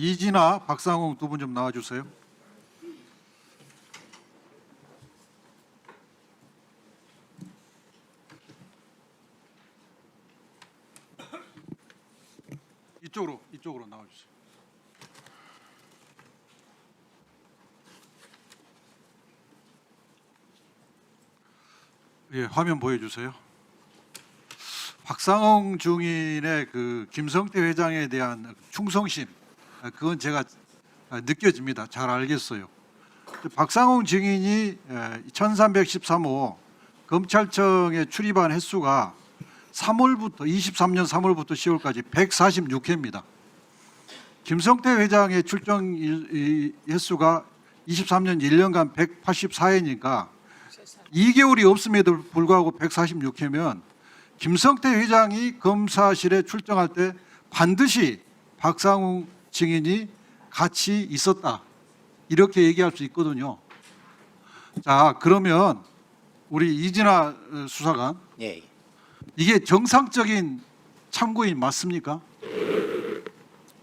이진아, 박상홍 두 분 좀 나와주세요. 이쪽으로 나와주세요. 예, 화면 보여주세요. 박상홍 중인의 그 김성태 회장에 대한 충성심, 그건 제가 느껴집니다. 잘 알겠어요. 박상홍 증인이 1313호 검찰청에 출입한 횟수가 23년 3월부터 10월까지 146회입니다. 김성태 회장의 출정 횟수가 23년 1년간 184회니까 2개월이 없음에도 불구하고 146회면 김성태 회장이 검사실에 출정할 때 반드시 박상홍 증인이 같이 있었다, 이렇게 얘기할 수 있거든요. 자, 그러면 우리 이진아 수사관, 예. 이게 정상적인 참고인 맞습니까?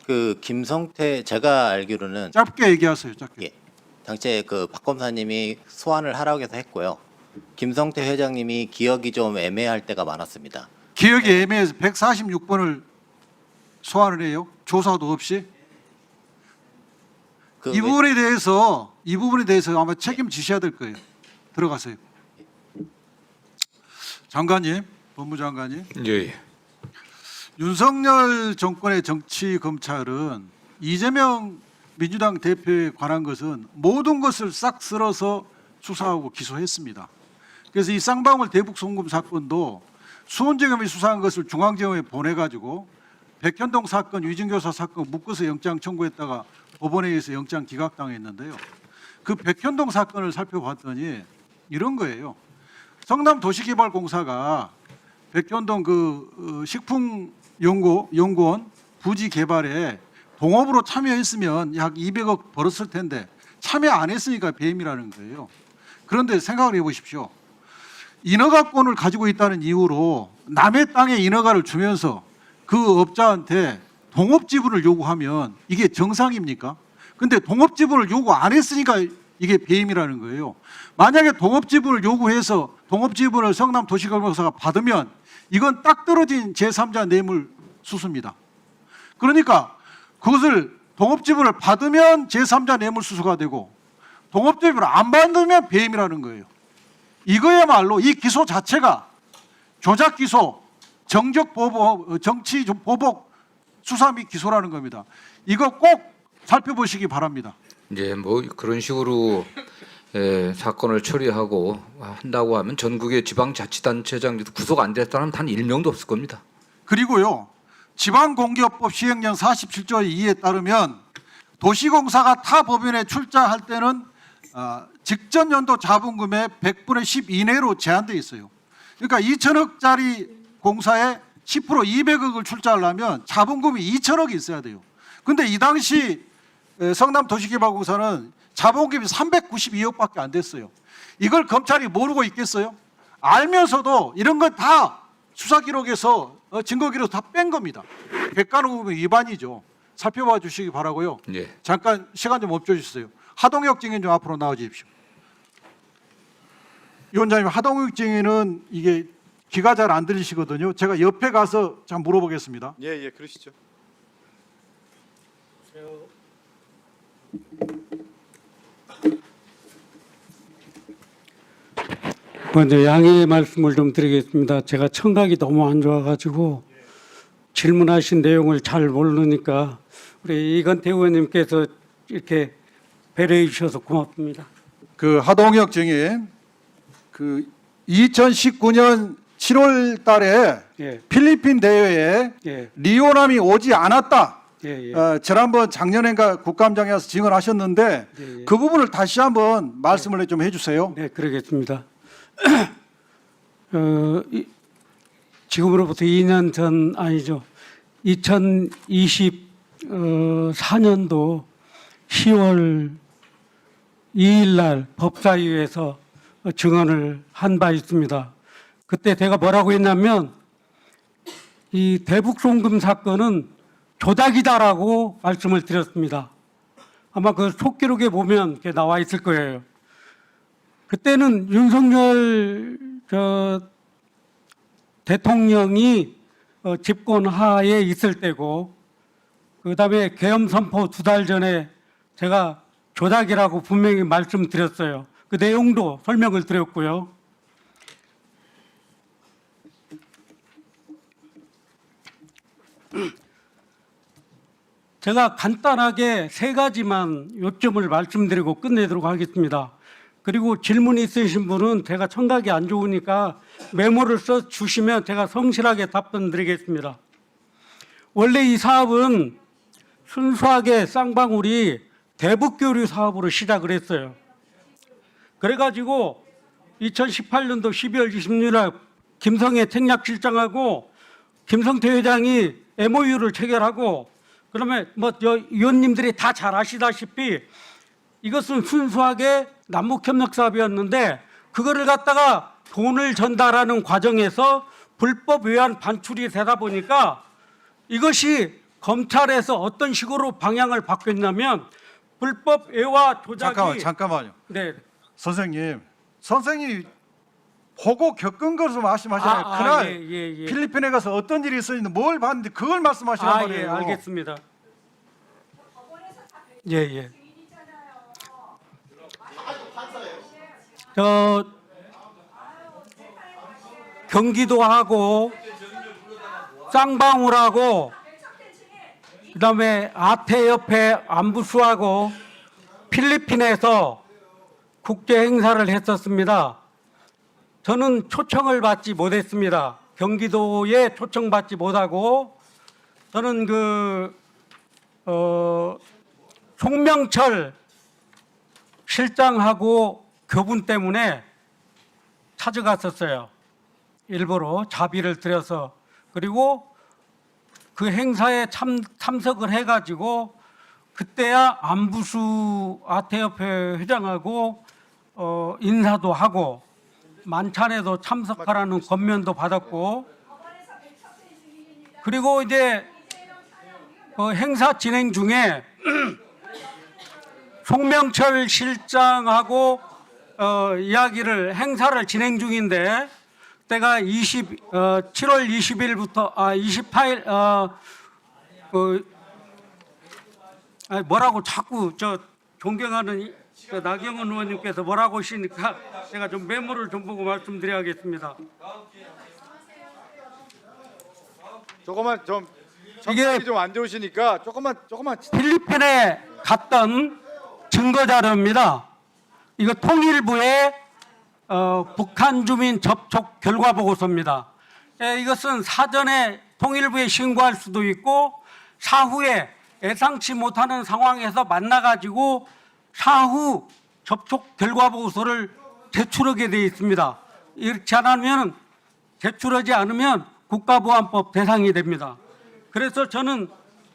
그 김성태 제가 알기로는 짧게 얘기하세요. 짧게. 예. 당시에 그 박 검사님이 소환을 하라고 해서 했고요. 김성태 회장님이 기억이 좀 애매할 때가 많았습니다. 기억이 애매해서 146번을 소환을 해요. 조사도 없이. 이 부분에 대해서 아마 책임지셔야 될 거예요. 들어가세요. 장관님, 법무장관님. 예. 윤석열 정권의 정치 검찰은 이재명 민주당 대표에 관한 것은 모든 것을 싹 쓸어서 수사하고 기소했습니다. 그래서 이 쌍방울 대북 송금 사건도 수원지검이 수사한 것을 중앙지검에 보내가지고 백현동 사건, 위증교사 사건 묶어서 영장 청구했다가 법원에 의해서 영장 기각당했는데요. 그 백현동 사건을 살펴봤더니 이런 거예요. 성남도시개발공사가 백현동 그 식품연구원 부지 개발에 동업으로 참여했으면 약 200억 벌었을 텐데 참여 안 했으니까 배임이라는 거예요. 그런데 생각을 해보십시오. 인허가권을 가지고 있다는 이유로 남의 땅에 인허가를 주면서 그 업자한테 동업지분을 요구하면 이게 정상입니까? 근데 동업지분을 요구 안 했으니까 이게 배임이라는 거예요. 만약에 동업지분을 요구해서 동업지분을 성남도시개발공사가 받으면 이건 딱 떨어진 제3자 뇌물 수수입니다. 그러니까 그것을 동업지분을 받으면 제3자 뇌물수수가 되고 동업지분을 안 받으면 배임이라는 거예요. 이거야말로 이 기소 자체가 조작 기소, 정적 보복, 정치 보복 수사 및 기소라는 겁니다. 이거 꼭 살펴보시기 바랍니다. 이제 뭐 그런 식으로 사건을 처리하고 한다고 하면 전국의 지방자치단체장들도 구속 안 됐다는 단 1명도 없을 겁니다. 그리고요, 지방공기업법 시행령 47조 2에 따르면 도시공사가 타 법인에 출자할 때는 직전 연도 자본금의 100분의 10 이내로 제한되어 있어요. 그러니까 2천억짜리 공사에 10% 200억을 출자하려면 자본금이 2천억이 있어야 돼요. 근데 이 당시 성남도시개발공사는 자본금이 392억밖에 안 됐어요. 이걸 검찰이 모르고 있겠어요? 알면서도 이런 건 다 수사 기록에서 증거 기록 다 뺀 겁니다. 객관의무 위반이죠. 살펴봐 주시기 바라고요. 예. 잠깐 시간 좀 멈춰 주세요. 하동혁 증인 좀 앞으로 나와 주십시오. 위원장님, 하동혁 증인은 이게 귀가 잘 안 들리시거든요. 제가 옆에 가서 좀 물어보겠습니다. 예, 그러시죠. 먼저 양해의 말씀을 좀 드리겠습니다. 제가 청각이 너무 안 좋아가지고 질문하신 내용을 잘 모르니까 우리 이건태 의원님께서 이렇게 배려해 주셔서 고맙습니다. 그 하동혁 증인, 그 2019년 7월 달에 예, 필리핀 대회에 예, 리오남이 오지 않았다. 예, 예. 지난번 작년인가 국감장에 와서 증언하셨는데 예, 예. 그 부분을 다시 한번 말씀을 좀 해주세요. 네, 그러겠습니다. 지금으로부터 2년 전 아니죠. 2024년도 10월 2일 날 법사위에서 증언을 한 바 있습니다. 그때 제가 뭐라고 했냐면 이 대북송금 사건은 조작이다라고 말씀을 드렸습니다. 아마 그 속기록에 보면 그게 나와 있을 거예요. 그때는 윤석열 대통령이 집권하에 있을 때고, 그다음에 계엄 선포 2달 전에 제가 조작이라고 분명히 말씀드렸어요. 그 내용도 설명을 드렸고요. 제가 간단하게 3가지만 요점을 말씀드리고 끝내도록 하겠습니다. 그리고 질문 있으신 분은 제가 청각이 안 좋으니까 메모를 써 주시면 제가 성실하게 답변 드리겠습니다. 원래 이 사업은 순수하게 쌍방울이 대북교류 사업으로 시작을 했어요. 그래가지고 2018년도 12월 26일 날 김성애 택략실장하고 김성태 회장이 MOU를 체결하고, 그러면 뭐 의원님들이 다 잘 아시다시피 이것은 순수하게 남북협력 사업이었는데, 그거를 갖다가 돈을 전달하는 과정에서 불법 외환 반출이 되다 보니까 이것이 검찰에서 어떤 식으로 방향을 바뀌었냐면, 불법 외화 조작이 잠깐만요. 네. 선생님이 보고 겪은 것을 말씀하시잖아요. 그날 예. 필리핀에 가서 어떤 일이 있었는데 뭘 봤는데 그걸 말씀하시란 말이에요. 예, 알겠습니다. 예. 저 경기도하고 쌍방울하고 그다음에 아태협회 안부수하고 필리핀에서 국제 행사를 했었습니다. 저는 초청을 받지 못했습니다. 경기도에 초청받지 못하고, 저는 송명철 실장하고 교분 때문에 찾아갔었어요. 일부러 자비를 들여서. 그리고 그 행사에 참석을 해가지고 그때야 안부수 아태협회 회장하고 인사도 하고 만찬에도 참석하라는 권면도 받았고, 그리고 이제 행사 진행 중에 송명철 실장하고 이야기를 행사를 진행 중인데, 때가 7월 20일부터 28일 뭐라고 자꾸 저 존경하는 나경원 의원님께서 뭐라고 하시니까 제가 좀 메모를 좀 보고 말씀드려야겠습니다. 조금만 좀 이게 정신이 좀 안 좋으시니까 조금만 필리핀에 갔던 증거 자료입니다. 이거 통일부의 북한 주민 접촉 결과 보고서입니다. 이것은 사전에 통일부에 신고할 수도 있고, 사후에 예상치 못하는 상황에서 만나가지고 사후 접촉 결과 보고서를 제출하게 되어 있습니다. 이렇게 제출하지 않으면 국가보안법 대상이 됩니다. 그래서 저는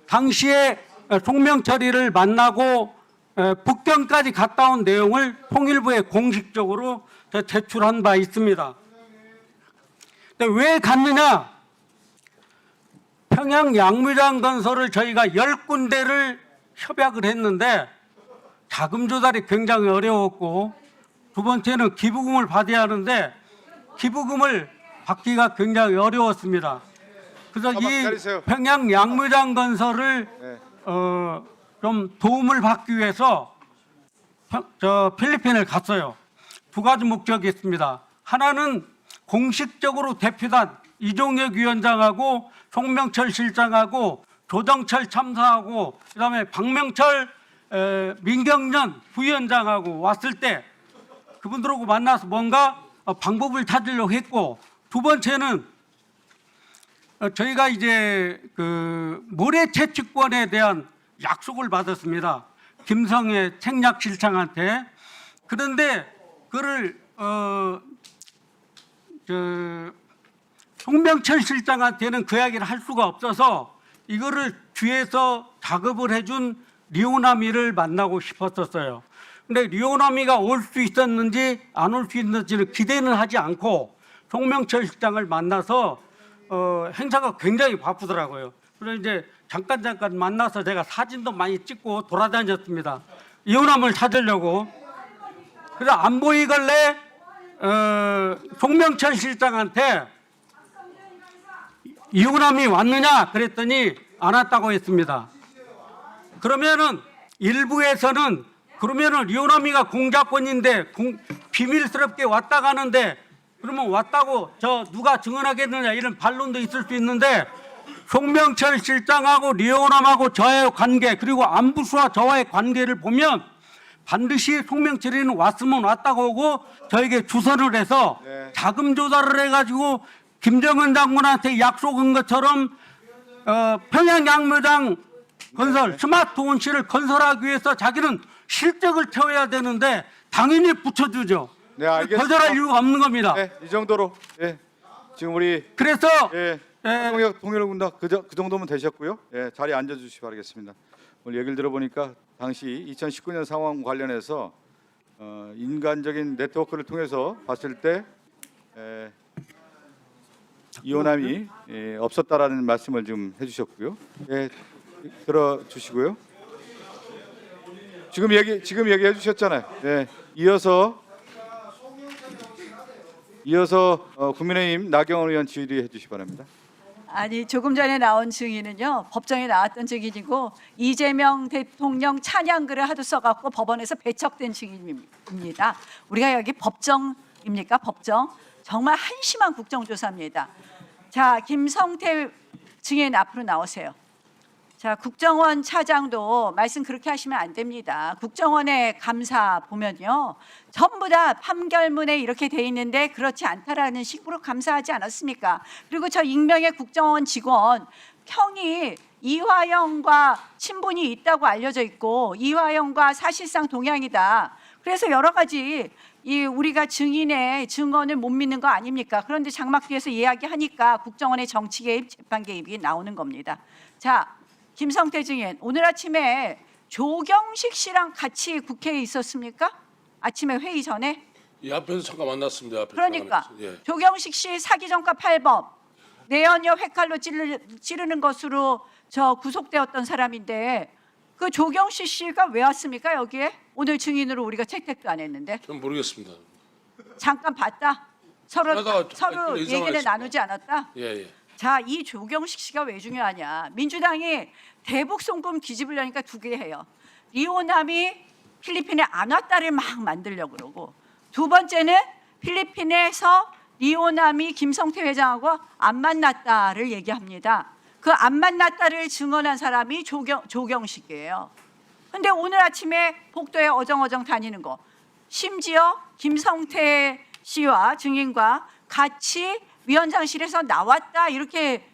당시에 송명철이를 만나고 북경까지 갔다 온 내용을 통일부에 공식적으로 제출한 바 있습니다. 근데 왜 갔느냐? 평양 양무장 건설을 저희가 10군데를 협약을 했는데 자금 조달이 굉장히 어려웠고, 두 번째는 기부금을 받아야 하는데 기부금을 받기가 굉장히 어려웠습니다. 그래서 이 기다리세요. 평양 양무장 건설을 좀 도움을 받기 위해서 필리핀을 갔어요. 2가지 목적이 있습니다. 하나는 공식적으로 대표단 이종혁 위원장하고 송명철 실장하고 조정철 참사하고 그다음에 박명철 민경련 부위원장하고 왔을 때 그분들하고 만나서 뭔가 방법을 찾으려고 했고, 두 번째는 저희가 이제 그 모래 채취권에 대한 약속을 받았습니다. 김성애 책략실장한테. 그런데 그를 송명철 실장한테는 그 이야기를 할 수가 없어서 이거를 뒤에서 작업을 해준 리오나미를 만나고 싶었었어요. 근데 리오나미가 올 수 있었는지 안 올 수 있는지를 기대는 하지 않고 송명철 실장을 만나서 행사가 굉장히 바쁘더라고요. 그래서 이제 잠깐 만나서 제가 사진도 많이 찍고 돌아다녔습니다. 이혼함을 찾으려고. 그래서 안 보이길래 송명천 실장한테 이혼함이 왔느냐 그랬더니 안 왔다고 했습니다. 그러면은 일부에서는 그러면은 이혼함이가 공작권인데 비밀스럽게 왔다 가는데 그러면 왔다고 저 누가 증언하겠느냐 이런 반론도 있을 수 있는데 송명철 실장하고 리오남하고 저의 관계 그리고 안부수와 저와의 관계를 보면 반드시 송명철이는 왔으면 왔다고 하고 저에게 주선을 해서 네. 자금 조달을 해가지고 김정은 장군한테 약속한 것처럼 평양 양묘장 건설 스마트온실을 건설하기 위해서 자기는 실적을 채워야 되는데 당연히 붙여주죠. 네, 알겠습니다. 거절할 이유가 없는 겁니다. 네, 이 정도로 예, 지금 우리 그래서 한국역 통일군단 그 정도면 되셨고요. 예, 자리에 앉아주시기 바라겠습니다. 오늘 얘기를 들어보니까 당시 2019년 상황 관련해서 인간적인 네트워크를 통해서 봤을 때 이혼함이 없었다라는 말씀을 좀 해주셨고요. 예, 들어주시고요. 지금 얘기해 주셨잖아요. 예, 이어서 국민의힘 나경원 의원 질의해 주시기 바랍니다. 아니 조금 전에 나온 증인은요 법정에 나왔던 증인이고 이재명 대통령 찬양글을 하도 써갖고 법원에서 배척된 증인입니다. 우리가 여기 법정입니까? 법정 정말 한심한 국정조사입니다. 자 김성태 증인 앞으로 나오세요. 자 국정원 차장도 말씀 그렇게 하시면 안 됩니다. 국정원의 감사 보면요 전부 다 판결문에 이렇게 돼 있는데 그렇지 않다라는 식으로 감사하지 않았습니까? 그리고 저 익명의 국정원 직원 형이 이화영과 친분이 있다고 알려져 있고 이화영과 사실상 동양이다. 그래서 여러 가지 우리가 증인의 증언을 못 믿는 거 아닙니까? 그런데 장막 뒤에서 이야기하니까 국정원의 정치 개입, 재판 개입이 나오는 겁니다. 자. 김성태 증인 오늘 아침에 조경식 씨랑 같이 국회에 있었습니까? 아침에 회의 전에? 이 앞에서 잠깐 만났습니다. 앞에서 그러니까 잠깐 만났어요. 예. 조경식 씨 사기 전과 8범 내연녀 회칼로 찌르는 것으로 저 구속되었던 사람인데 그 조경식 씨가 왜 왔습니까 여기에? 오늘 증인으로 우리가 채택도 안 했는데 전 모르겠습니다. 잠깐 봤다? 서로 인상을 얘기를 했습니다. 나누지 않았다? 예, 예. 자, 이 조경식 씨가 왜 중요하냐? 민주당이 대북 송금 뒤집으려니까 두 개 해요. 리오남이 필리핀에 안 왔다를 막 만들려고 그러고 두 번째는 필리핀에서 리오남이 김성태 회장하고 안 만났다를 얘기합니다. 그 안 만났다를 증언한 사람이 조경식이에요. 근데 오늘 아침에 복도에 어정어정 다니는 거 심지어 김성태 씨와 증인과 같이 위원장실에서 나왔다 이렇게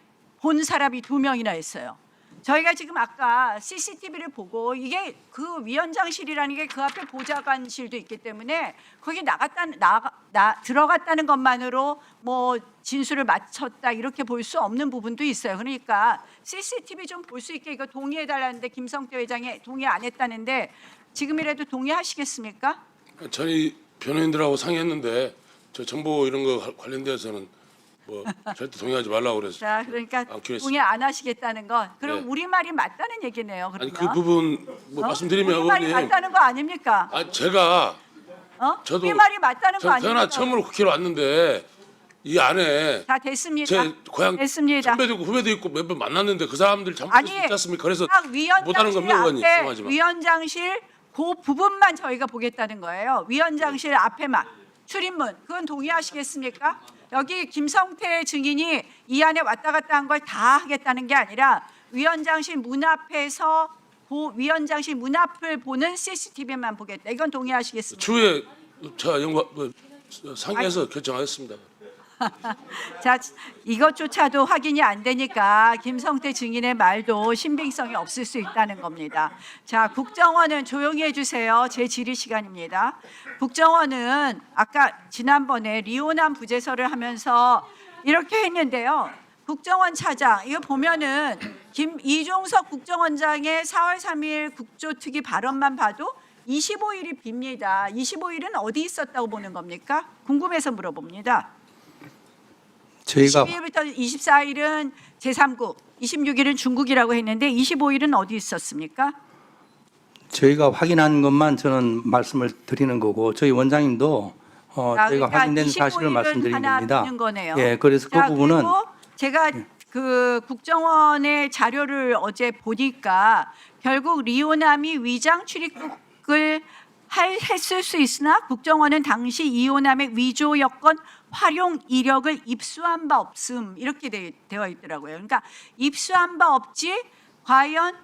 본 사람이 2명이나 있어요. 저희가 지금 아까 CCTV를 보고 이게 그 위원장실이라는 게 그 앞에 보좌관실도 있기 때문에 거기 들어갔다는 것만으로 뭐 진술을 마쳤다 이렇게 볼 수 없는 부분도 있어요. 그러니까 CCTV 좀 볼 수 있게 이거 동의해달라는데 김성태 회장이 동의 안 했다는데 지금이라도 동의하시겠습니까? 저희 변호인들하고 상의했는데 저 정보 이런 거 관련돼서는 뭐 절대 동의하지 말라고 그래서. 자, 그러니까 않기로 했습니다. 동의 안 하시겠다는 건 그럼 네. 우리 말이 맞다는 얘기네요. 그러면 아니 그 부분 뭐 말씀드리면 우리 말이 의원님. 맞다는 거 아닙니까? 아 제가 우리 말이 맞다는 거 저 아닙니까? 태어나 처음으로 국회로 왔는데 이 안에 다 됐습니다. 제 고향 됐습니다. 선배도 있고 후배도 있고 몇 번 만났는데 그 사람들 잘못했을 아니, 수 있지 않습니까? 그래서 딱 못하는 위원장실 겁니다, 의원님. 앞에 죄송하지만. 위원장실 그 부분만 저희가 보겠다는 거예요. 위원장실 앞에만 출입문 그건 동의하시겠습니까? 여기 김성태 증인이 이 안에 왔다 갔다 한 걸 다 하겠다는 게 아니라 위원장실 문 앞에서 위원장실 문 앞을 보는 CCTV만 보겠다. 이건 동의하시겠습니까? 추후에 저 상의해서 결정하겠습니다. 자, 이것조차도 확인이 안 되니까 김성태 증인의 말도 신빙성이 없을 수 있다는 겁니다. 자, 국정원은 조용히 해주세요. 제 질의 시간입니다. 국정원은 아까 지난번에 리오남 부재설을 하면서 이렇게 했는데요. 국정원 차장 이거 보면은 이종석 국정원장의 4월 3일 국조특위 발언만 봐도 25일이 빕니다. 25일은 어디 있었다고 보는 겁니까? 궁금해서 물어봅니다. 저희가 12일부터 24일은 제3국, 26일은 중국이라고 했는데 25일은 어디 있었습니까? 저희가 확인한 것만 저는 말씀을 드리는 거고 저희 원장님도 저희가 그러니까 확인된 사실을 25일은 말씀드린 하나 겁니다. 있는 거네요. 예, 그래서 그 자, 부분은 그리고 제가 그 국정원의 자료를 어제 보니까 결국 리오남이 위장 출입국을 했을 수 있으나 국정원은 당시 이오남의 위조 여건 활용 이력을 입수한 바 없음 이렇게 되어 있더라고요. 그러니까 입수한 바 없지 과연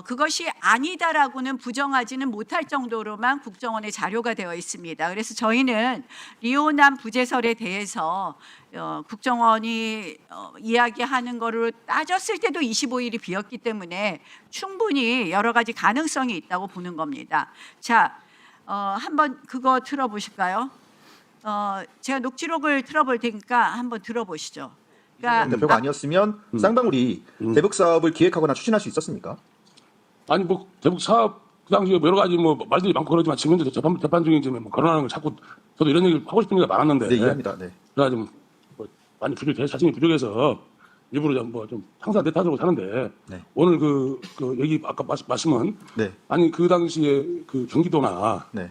그것이 아니다라고는 부정하지는 못할 정도로만 국정원의 자료가 되어 있습니다. 그래서 저희는 리오남 부재설에 대해서 국정원이 이야기하는 거를 따졌을 때도 25일이 비었기 때문에 충분히 여러 가지 가능성이 있다고 보는 겁니다. 자, 한번 그거 들어보실까요? 제가 녹취록을 틀어볼 테니까 한번 들어보시죠. 그러니까 대표가 아니었으면 쌍방울이 대북 사업을 기획하거나 추진할 수 있었습니까? 아니 뭐 대북 사업 그 당시에 여러 가지 뭐 말들이 많고 그러지만 지금 현재 재판 중이지만 뭐 거론하는 걸 자꾸 저도 이런 얘기를 하고 싶은 게 많았는데 네, 이해합니다. 네. 그래가지고 뭐 많이 부족해 자신이 부족해서 일부러 좀 상사 내 탓으로 사는데 네. 오늘 그 얘기 아까 말씀은 네. 아니 그 당시에 그 경기도나 네.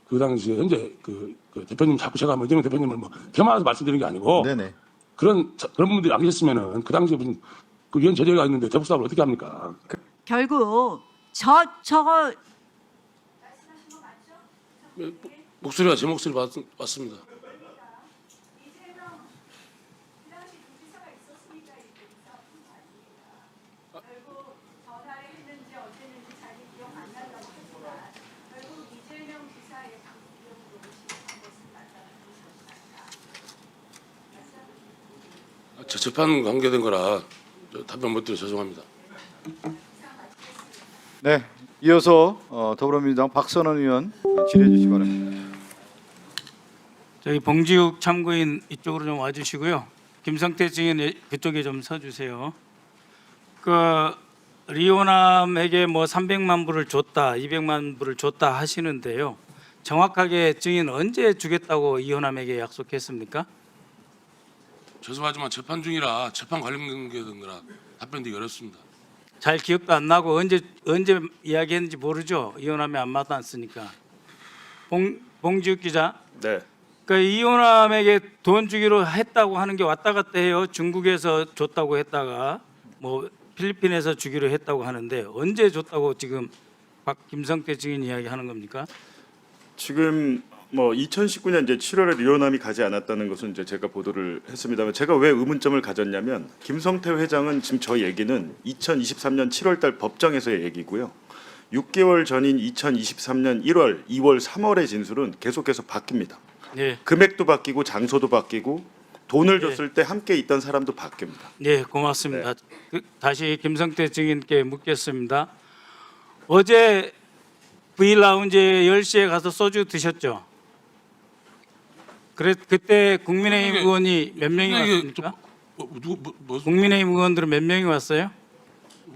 그 당시에 현재 그 대표님 자꾸 제가 뭐 이재명 대표님을 뭐 겸하면서 말씀드리는 게 아니고 네네. 그런 분들이 안 계셨으면은 그 당시에 무슨 그 위원 제재가 있는데 대북 사업을 어떻게 합니까? 결국 저거 목소리가 제 목소리 맞습니다. 저 재판 관계된 거라 답변 못 드려 죄송합니다. 네, 이어서 더불어민주당 박선원 의원 질의해 주시기 바랍니다. 저희 봉지욱 참고인 이쪽으로 좀 와주시고요. 김성태 증인 그쪽에 좀 서주세요. 그 리오남에게 뭐 300만 불을 줬다, 200만 불을 줬다 하시는데요. 정확하게 증인 언제 주겠다고 이호남에게 약속했습니까? 죄송하지만 재판 중이라 재판 관련된 거라 답변드리기 어렵습니다. 잘 기억도 안 나고 언제 이야기했는지 모르죠. 이호남이 안 만났으니까. 봉지욱 기자. 네. 그 이호남에게 돈 주기로 했다고 하는 게 왔다 갔다 해요. 중국에서 줬다고 했다가 뭐 필리핀에서 주기로 했다고 하는데 언제 줬다고 지금 김성태 증인 이야기하는 겁니까? 지금 뭐 2019년 이제 7월에 리오남이 가지 않았다는 것은 이제 제가 보도를 했습니다만 제가 왜 의문점을 가졌냐면 김성태 회장은 지금 저 얘기는 2023년 7월달 법정에서의 얘기고요. 6개월 전인 2023년 1월, 2월, 3월의 진술은 계속해서 바뀝니다. 네. 금액도 바뀌고 장소도 바뀌고 돈을 줬을 때 함께 있던 사람도 바뀝니다. 네, 고맙습니다. 다시 김성태 증인께 묻겠습니다. 어제 V라운지에 10시에 가서 소주 드셨죠? 그때 국민의힘 의원이 몇 명이 왔습니까? 국민의힘 의원들은 몇 명이 왔어요?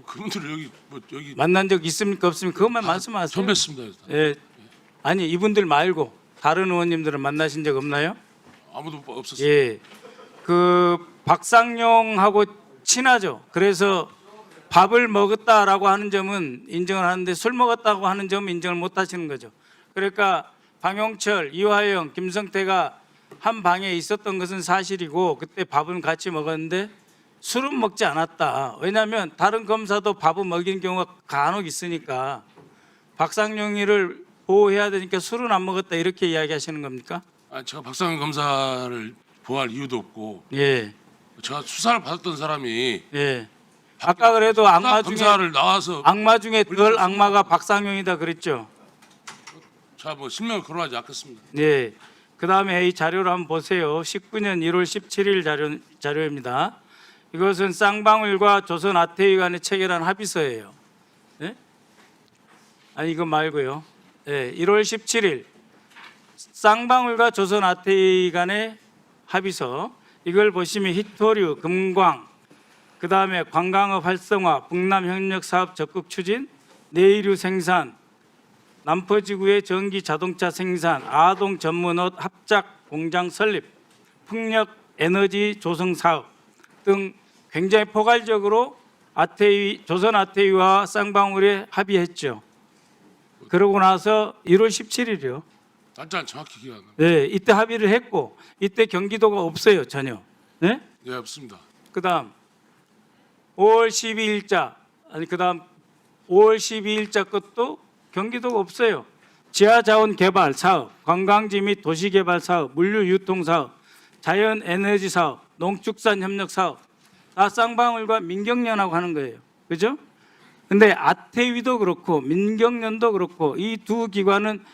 그분들 여기 만난 적 있습니까 없습니까? 그것만 말씀하세요. 처음 뵀습니다. 예. 아니 이분들 말고 다른 의원님들은 만나신 적 없나요? 아무도 없었어요. 예. 그 박상용하고 친하죠. 그래서 밥을 먹었다라고 하는 점은 인정을 하는데 술 먹었다고 하는 점은 인정을 못 하시는 거죠. 그러니까 방용철, 이화영, 김성태가 한 방에 있었던 것은 사실이고 그때 밥은 같이 먹었는데 술은 먹지 않았다. 왜냐하면 다른 검사도 밥을 먹이는 경우가 간혹 있으니까 박상용이를 보호해야 되니까 술은 안 먹었다 이렇게 이야기하시는 겁니까? 아니, 제가 박상현 검사를 보호할 이유도 없고 예. 제가 수사를 받았던 사람이 예. 아까 그래도 악마 중에 검사를 나와서 악마 중에 덜 악마가 박상용이다 그랬죠. 제가 뭐 실명을 거론하지 않겠습니다. 네. 그다음에 이 자료를 한번 보세요. 19년 1월 17일 자료입니다. 이것은 쌍방울과 조선 아태이 간에 체결한 합의서예요. 네? 아니 이거 말고요. 네, 1월 17일 쌍방울과 조선 아태이 간의 합의서. 이걸 보시면 히토류, 금광, 그다음에 관광업 활성화, 북남 협력 사업 적극 추진, 내의류 생산, 남포지구의 전기 자동차 생산, 아동 전문옷 합작 공장 설립, 풍력 에너지 조성 사업 등 굉장히 포괄적으로 조선 아태위와 쌍방울에 합의했죠. 그러고 나서 1월 17일이요. 날짜는 정확히 기억 안 납니다. 네, 이때 합의를 했고 이때 경기도가 없어요 전혀. 네? 네, 없습니다. 그다음 5월 12일자 그다음 5월 12일자 것도 경기도가 없어요. 지하자원 개발 사업, 관광지 및 도시개발 사업, 물류 유통 사업, 자연 에너지 사업, 농축산 협력 사업 다 쌍방울과 민경련하고 하는 거예요. 그죠? 근데 아태위도 그렇고 민경련도 그렇고 이 두 기관은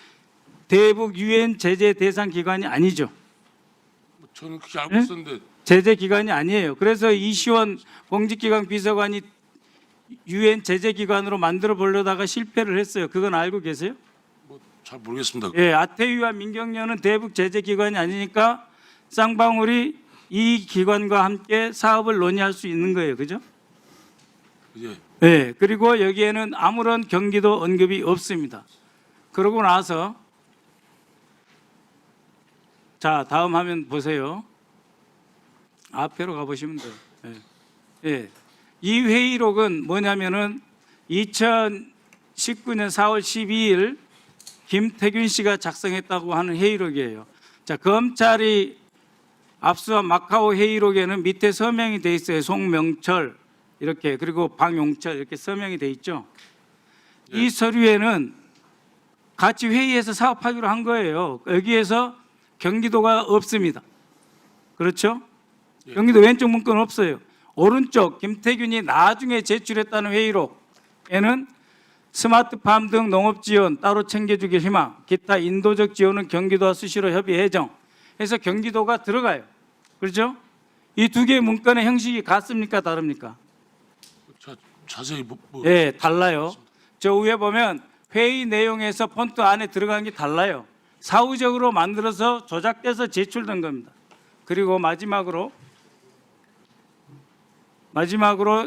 대북 유엔 제재 대상 기관이 아니죠. 저는 그렇게 알고 네? 있었는데 제재 기관이 아니에요. 그래서 이시원 공직기관 비서관이 유엔 제재 기관으로 만들어 보려다가 실패를 했어요. 그건 알고 계세요? 잘 모르겠습니다. 예, 아태위와 민경련은 대북 제재 기관이 아니니까 쌍방울이 이 기관과 함께 사업을 논의할 수 있는 거예요. 그죠? 예. 예, 그리고 여기에는 아무런 경기도 언급이 없습니다. 그러고 나서 자, 다음 화면 보세요. 앞으로 가보시면 돼요. 예. 예. 이 회의록은 뭐냐면은 2019년 4월 12일 김태균 씨가 작성했다고 하는 회의록이에요. 자, 검찰이 압수한 마카오 회의록에는 밑에 서명이 돼 있어요. 송명철 이렇게 그리고 방용철 이렇게 서명이 돼 있죠. 이 서류에는 같이 회의해서 사업하기로 한 거예요. 여기에서 경기도가 없습니다. 그렇죠? 경기도 왼쪽 문건은 없어요. 오른쪽 김태균이 나중에 제출했다는 회의록에는 스마트팜 등 농업 지원 따로 챙겨주길 희망, 기타 인도적 지원은 경기도와 수시로 협의 예정 해서 경기도가 들어가요. 그렇죠? 이 두 개의 문건의 형식이 같습니까? 다릅니까? 자세히 예, 달라요. 저 위에 보면 회의 내용에서 폰트 안에 들어간 게 달라요. 사후적으로 만들어서 조작돼서 제출된 겁니다. 그리고 마지막으로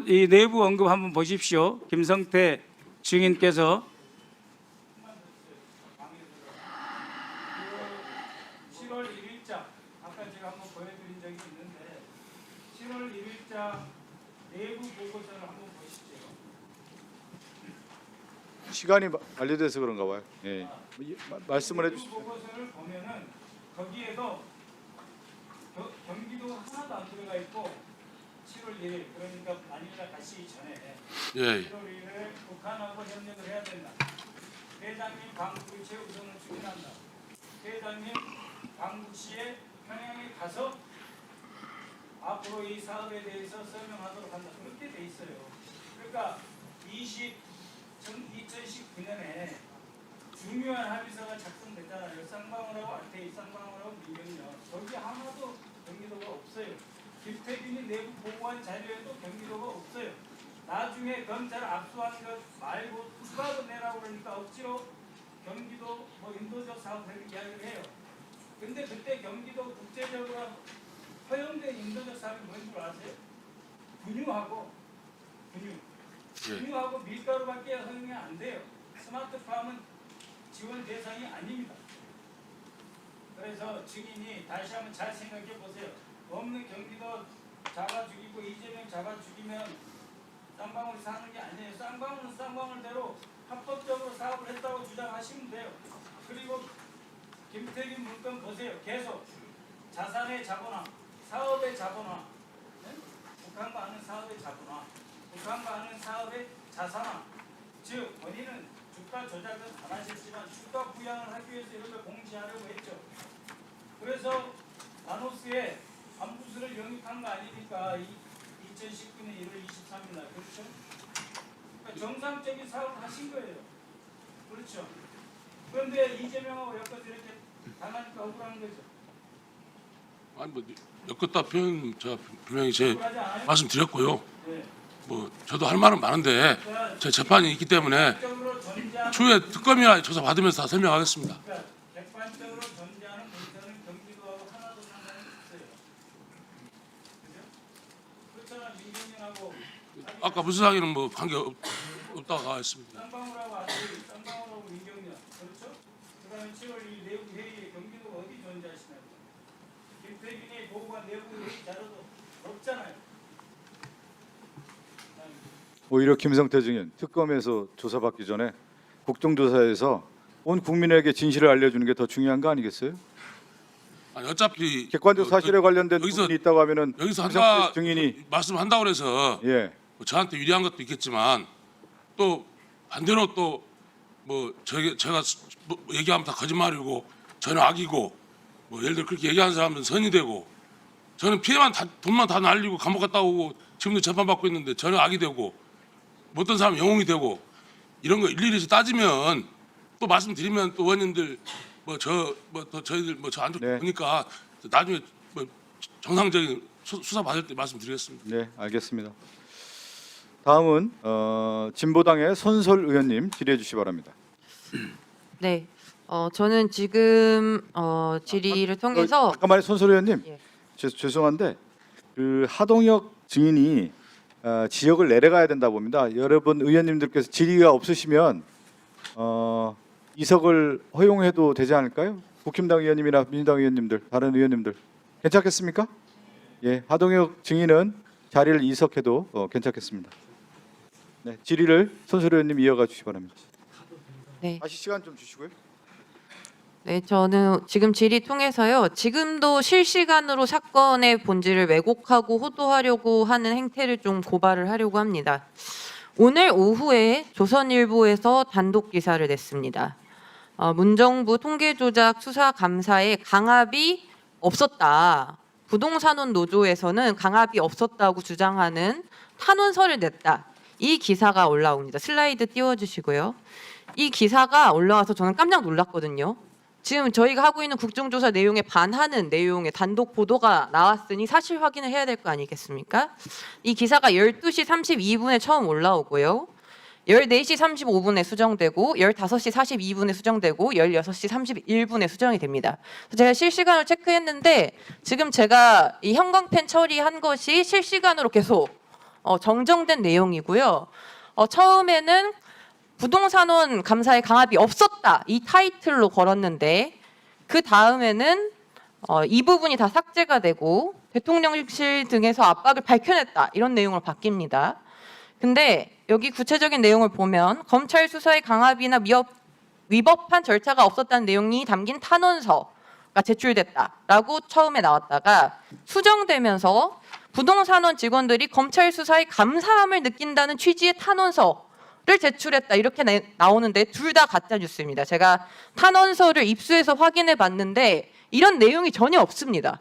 이 내부 언급 한번 보십시오. 김성태 증인께서 7월 1일자 아까 제가 한번 보여드린 적이 있는데 7월 1일자 내부 보고서를 한번 보시죠. 시간이 알려져서 그런가 봐요. 예. 말씀을 내부 해주시죠. 보고서를 보면은 거기에도 경기도 하나도 안 들어가 있고 7월 1일 그러니까 마닐라 가시기 전에 예. 7월 1일에 북한하고 협력을 해야 된다. 회장님 광국의 최우선을 추진한다. 회장님 광국시에 평양에 가서 앞으로 이 사업에 대해서 설명하도록 한다. 그렇게 돼 있어요. 그러니까 2019년에 중요한 합의서가 작성됐잖아요. 쌍방울하고 아태이, 쌍방울하고 민경련. 거기 하나도 경기도가 없어요. 김태균이 내부 보고한 자료에도 경기도가 없어요. 나중에 검찰 압수한 것 말고 추가로 내라고 그러니까 억지로 경기도 뭐 인도적 사업 이야기를 해요. 근데 그때 경기도 국제적으로 허용된 인도적 사업이 뭔 줄 아세요? 분유하고 밀가루밖에 허용이 안 돼요. 스마트팜은 지원 대상이 아닙니다. 그래서 증인이 다시 한번 잘 생각해 보세요. 없는 경기도 잡아 죽이고 이재명 잡아 죽이면 쌍방울이 사는 게 아니에요. 쌍방울은 쌍방울대로 합법적으로 사업을 했다고 주장하시면 돼요. 그리고 김태균 문건 보세요. 계속 자산의 자본화, 사업의 자본화, 네? 북한과 하는 사업의 자본화, 북한과 하는 사업의 자산화. 즉 본인은 주가 조작은 안 하셨지만 주가 부양을 하기 위해서 이런 걸 공시하려고 했죠. 그래서 나노스에 안부수를 영입한 거 아니니까 2019년 1월 23일 날 그렇죠? 그러니까 정상적인 사업을 하신 거예요. 그렇죠? 그런데 이재명하고 엮어서 이렇게 당하니까 억울한 거죠. 아니 뭐 엮었다 표현 제가 분명히 제 억울하지 않아요? 말씀드렸고요. 네. 뭐 저도 할 말은 많은데 제 재판이 있기 때문에 객관적으로 전제하는 추후에 특검이나 조사 받으면서 다 설명하겠습니다. 그러니까 객관적으로 전제하는 문제는 경기도하고 하나도 상관이 없어요. 그죠? 그렇잖아 민경련하고 아까 무수상에는 뭐 관계 없다고 나와 있습니다. 쌍방울하고 아들이 쌍방울하고 민경련 그렇죠? 그다음에 7월 2일 내부 회의에 경기도가 어디 존재하시나요? 김태균이 보고한 내부 회의 자료도 없잖아요. 오히려 김성태 증인 특검에서 조사받기 전에 국정조사에서 온 국민에게 진실을 알려주는 게 더 중요한 거 아니겠어요? 아니 어차피 객관적 사실에 관련된 여기서- 부분이 있다고 하면은 여기서 김성태 한다 증인이 말씀한다고 그래서 예. 뭐 저한테 유리한 것도 있겠지만 또 반대로 또 뭐 제가 뭐 얘기하면 다 거짓말이고 저는 악이고 뭐 예를 들어 그렇게 얘기하는 사람은 선이 되고 저는 피해만 돈만 다 날리고 감옥 갔다 오고 지금도 재판 받고 있는데 저는 악이 되고 뭐 어떤 사람 영웅이 되고 이런 거 일일이 따지면 또 말씀드리면 또 의원님들 저희들 뭐 저 안 좋게 네. 보니까 나중에 뭐 정상적인 수사 받을 때 말씀드리겠습니다. 네, 알겠습니다. 다음은 진보당의 손설 의원님 질의해 주시기 바랍니다. 네, 저는 지금 질의를 통해서 잠깐만요, 손설 의원님. 예. 죄송한데 그 하동혁 증인이 지역을 내려가야 된다 봅니다. 여러분 의원님들께서 질의가 없으시면 이석을 허용해도 되지 않을까요? 국힘당 의원님이나 민주당 의원님들, 다른 의원님들 괜찮겠습니까? 예, 하동혁 증인은 자리를 이석해도 괜찮겠습니다. 네, 질의를 손설 의원님 이어가 주시기 바랍니다. 네. 다시 시간 좀 주시고요. 네, 저는 지금 질의 통해서요. 지금도 실시간으로 사건의 본질을 왜곡하고 호도하려고 하는 행태를 좀 고발을 하려고 합니다. 오늘 오후에 조선일보에서 단독 기사를 냈습니다. 문정부 통계조작 수사감사에 강압이 없었다. 부동산원 노조에서는 강압이 없었다고 주장하는 탄원서를 냈다. 이 기사가 올라옵니다. 슬라이드 띄워주시고요. 이 기사가 올라와서 저는 깜짝 놀랐거든요. 지금 저희가 하고 있는 국정조사 내용에 반하는 내용의 단독 보도가 나왔으니 사실 확인을 해야 될 거 아니겠습니까? 이 기사가 12시 32분에 처음 올라오고요. 14시 35분에 수정되고 15시 42분에 수정되고 16시 31분에 수정이 됩니다. 제가 실시간으로 체크했는데 지금 제가 이 형광펜 처리한 것이 실시간으로 계속 정정된 내용이고요. 처음에는 부동산원 감사에 강압이 없었다 이 타이틀로 걸었는데 그 다음에는 이 부분이 다 삭제가 되고 대통령실 등에서 압박을 밝혀냈다 이런 내용으로 바뀝니다. 근데 여기 구체적인 내용을 보면 검찰 수사의 강압이나 위법한 절차가 없었다는 내용이 담긴 탄원서가 제출됐다라고 처음에 나왔다가 수정되면서 부동산원 직원들이 검찰 수사의 감사함을 느낀다는 취지의 탄원서를 제출했다 이렇게 나오는데 둘 다 가짜 뉴스입니다. 제가 탄원서를 입수해서 확인해 봤는데 이런 내용이 전혀 없습니다.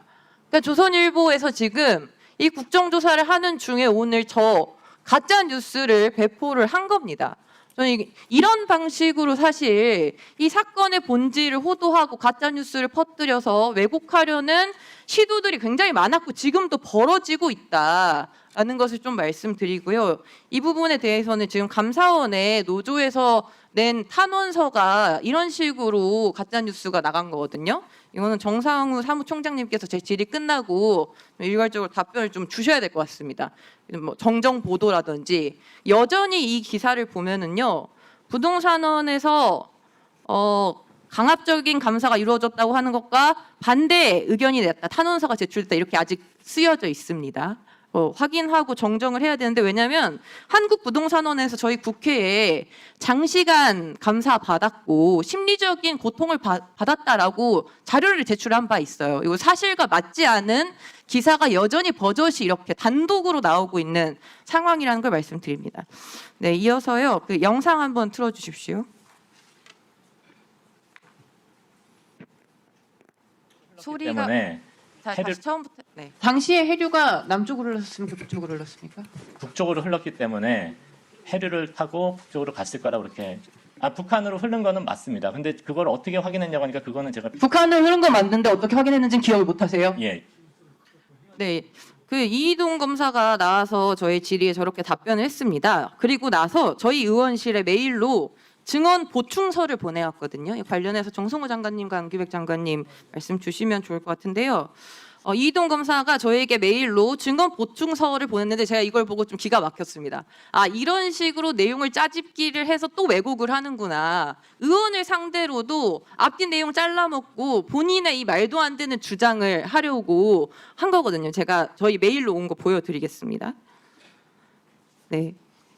그러니까 조선일보에서 지금 이 국정조사를 하는 중에 오늘 저 가짜 뉴스를 배포를 한 겁니다. 저는 이런 방식으로 사실 이 사건의 본질을 호도하고 가짜 뉴스를 퍼뜨려서 왜곡하려는 시도들이 굉장히 많았고 지금도 벌어지고 있다라는 것을 좀 말씀드리고요. 이 부분에 대해서는 지금 감사원의 노조에서 낸 탄원서가 이런 식으로 가짜 뉴스가 나간 거거든요. 이거는 정상우 사무총장님께서 제 질의 끝나고 일괄적으로 답변을 좀 주셔야 될 것 같습니다. 뭐 정정 보도라든지 여전히 이 기사를 보면은요 부동산원에서 강압적인 감사가 이루어졌다고 하는 것과 반대 의견이 냈다 탄원서가 제출됐다 이렇게 아직 쓰여져 있습니다. 확인하고 정정을 해야 되는데 왜냐하면 한국부동산원에서 저희 국회에 장시간 감사 받았고 심리적인 고통을 받았다라고 자료를 제출한 바 있어요. 이거 사실과 맞지 않은 기사가 여전히 버젓이 이렇게 단독으로 나오고 있는 상황이라는 걸 말씀드립니다. 네, 이어서요 그 영상 한번 틀어주십시오. 소리가 때문에 다시 처음부터. 네. 당시에 해류가 남쪽으로 흘렀습니까? 북쪽으로 흘렀습니까? 북쪽으로 흘렀기 때문에 해류를 타고 북쪽으로 갔을 거라고 그렇게 북한으로 흐른 거는 맞습니다. 근데 그걸 어떻게 확인했냐고 하니까 그거는 제가 북한으로 흐른 건 맞는데 어떻게 확인했는지는 기억을 못 하세요? 예. 네. 그 이희동 검사가 나와서 저의 질의에 저렇게 답변을 했습니다. 그리고 나서 저희 의원실에 메일로 증언 보충서를 보내왔거든요. 관련해서 정성호 장관님과 안규백 장관님 말씀 주시면 좋을 것 같은데요. 이희동 검사가 저에게 메일로 증거 보충서를 보냈는데 제가 이걸 보고 좀 기가 막혔습니다. 아, 이런 식으로 내용을 짜집기를 해서 또 왜곡을 하는구나. 의원을 상대로도 앞뒤 내용 잘라먹고 본인의 이 말도 안 되는 주장을 하려고 한 거거든요. 제가 저희 메일로 온 거 보여드리겠습니다. 네.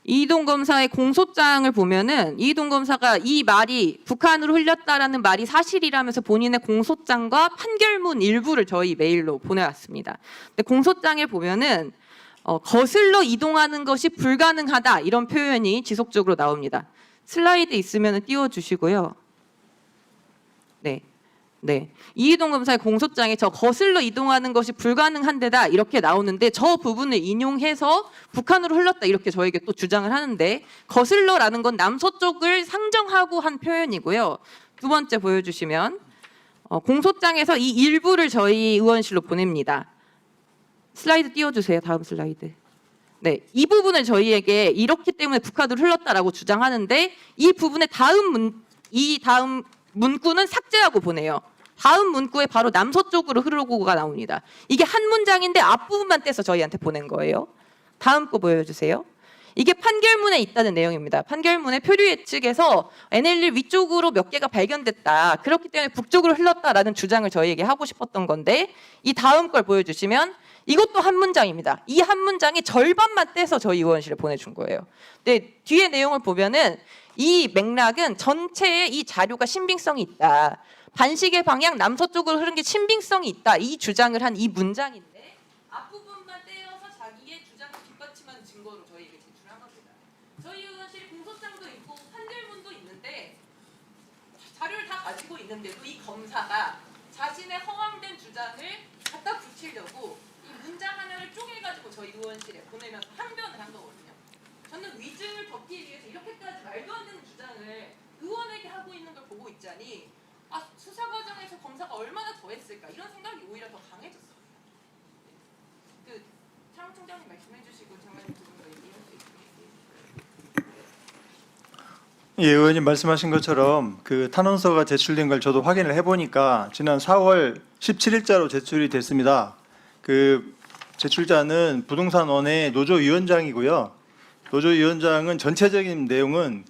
이희동 검사의 공소장을 보면은 이희동 검사가 이 말이 북한으로 흘렸다라는 말이 사실이라면서 본인의 공소장과 판결문 일부를 저희 메일로 보내왔습니다. 근데 공소장에 보면은 거슬러 이동하는 것이 불가능하다 이런 표현이 지속적으로 나옵니다. 슬라이드 있으면 띄워주시고요. 네. 네. 이희동 검사의 공소장에 저 거슬러 이동하는 것이 불가능한 데다 이렇게 나오는데 저 부분을 인용해서 북한으로 흘렀다 이렇게 저에게 또 주장을 하는데 거슬러라는 건 남서쪽을 상정하고 한 표현이고요. 두 번째 보여주시면 공소장에서 이 일부를 저희 의원실로 보냅니다. 슬라이드 띄워주세요. 다음 슬라이드. 네, 이 부분을 저희에게 이렇기 때문에 북한으로 흘렀다라고 주장하는데 이 부분의 다음 문구는 삭제하고 보내요. 다음 문구에 바로 남서쪽으로 흐르고가 나옵니다. 이게 한 문장인데 앞부분만 떼서 저희한테 보낸 거예요. 다음 거 보여주세요. 이게 판결문에 있다는 내용입니다. 판결문에 표류 예측에서 NL1 위쪽으로 몇 개가 발견됐다. 그렇기 때문에 북쪽으로 흘렀다라는 주장을 저희에게 하고 싶었던 건데 이 다음 걸 보여주시면 이것도 한 문장입니다. 이 한 문장의 절반만 떼서 저희 의원실에 보내준 거예요. 근데 뒤에 내용을 보면은 이 맥락은 전체에 이 자료가 신빙성이 있다. 반시계 방향 남서쪽으로 흐른 게 신빙성이 있다. 이 주장을 한 이 문장인데 앞부분만 떼어서 자기의 주장을 뒷받침하는 증거로 저희에게 제출한 겁니다. 저희 의원실에 공소장도 있고 판결문도 있는데 자료를 다 가지고 있는데도 이 검사가 자신의 허황된 주장을 갖다 붙이려고 이 문장 하나를 쪼개가지고 저희 의원실에 보내면서 항변을 한 거거든요. 저는 위증을 덮기 위해서 이렇게까지 말도 안 되는 주장을 의원에게 하고 있는 걸 보고 있자니 수사 과정에서 검사가 얼마나 더 했을까 이런 생각이 오히려 더 강해졌어요. 차영 총장님 말씀해 주시고 장관님 두 분 더 얘기할 수 있어요. 예, 의원님 말씀하신 것처럼 그 탄원서가 제출된 걸 저도 확인을 해보니까 지난 4월 17일자로 제출이 됐습니다. 그 제출자는 부동산원의 노조위원장이고요. 노조위원장은 전체적인 내용은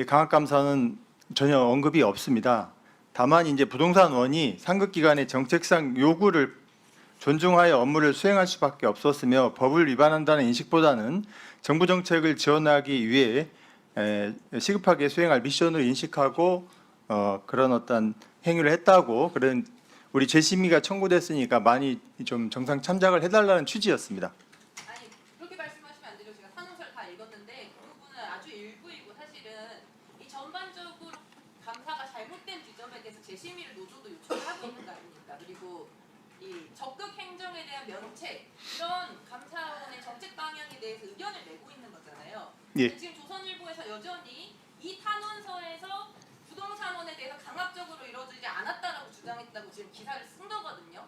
강압감사는 전혀 언급이 없습니다. 다만 이제 부동산원이 상급기관의 정책상 요구를 존중하여 업무를 수행할 수밖에 없었으며 법을 위반한다는 인식보다는 정부 정책을 지원하기 위해 시급하게 수행할 미션으로 인식하고 그런 어떤 행위를 했다고 그런 우리 재심의가 청구됐으니까 많이 좀 정상 참작을 해달라는 취지였습니다. 아니 그렇게 말씀하시면 안 되죠. 제가 탄원서를 다 읽었는데 그 부분은 아주 일부이고 사실은 이 전반적으로 감사가 잘못된 지점에 대해서 재심의를 노조도 요청을 하고 있는 거 아닙니까? 그리고 이 적극 행정에 대한 면책 이런 감사원의 정책 방향에 대해서 의견을 내고 있는 거잖아요. 예. 근데 지금 조선일보에서 여전히 이 탄원서에서 부동산원에 대해서 강압적으로 이루어지지 않았다라고 주장했다고 지금 기사를 쓴 거거든요.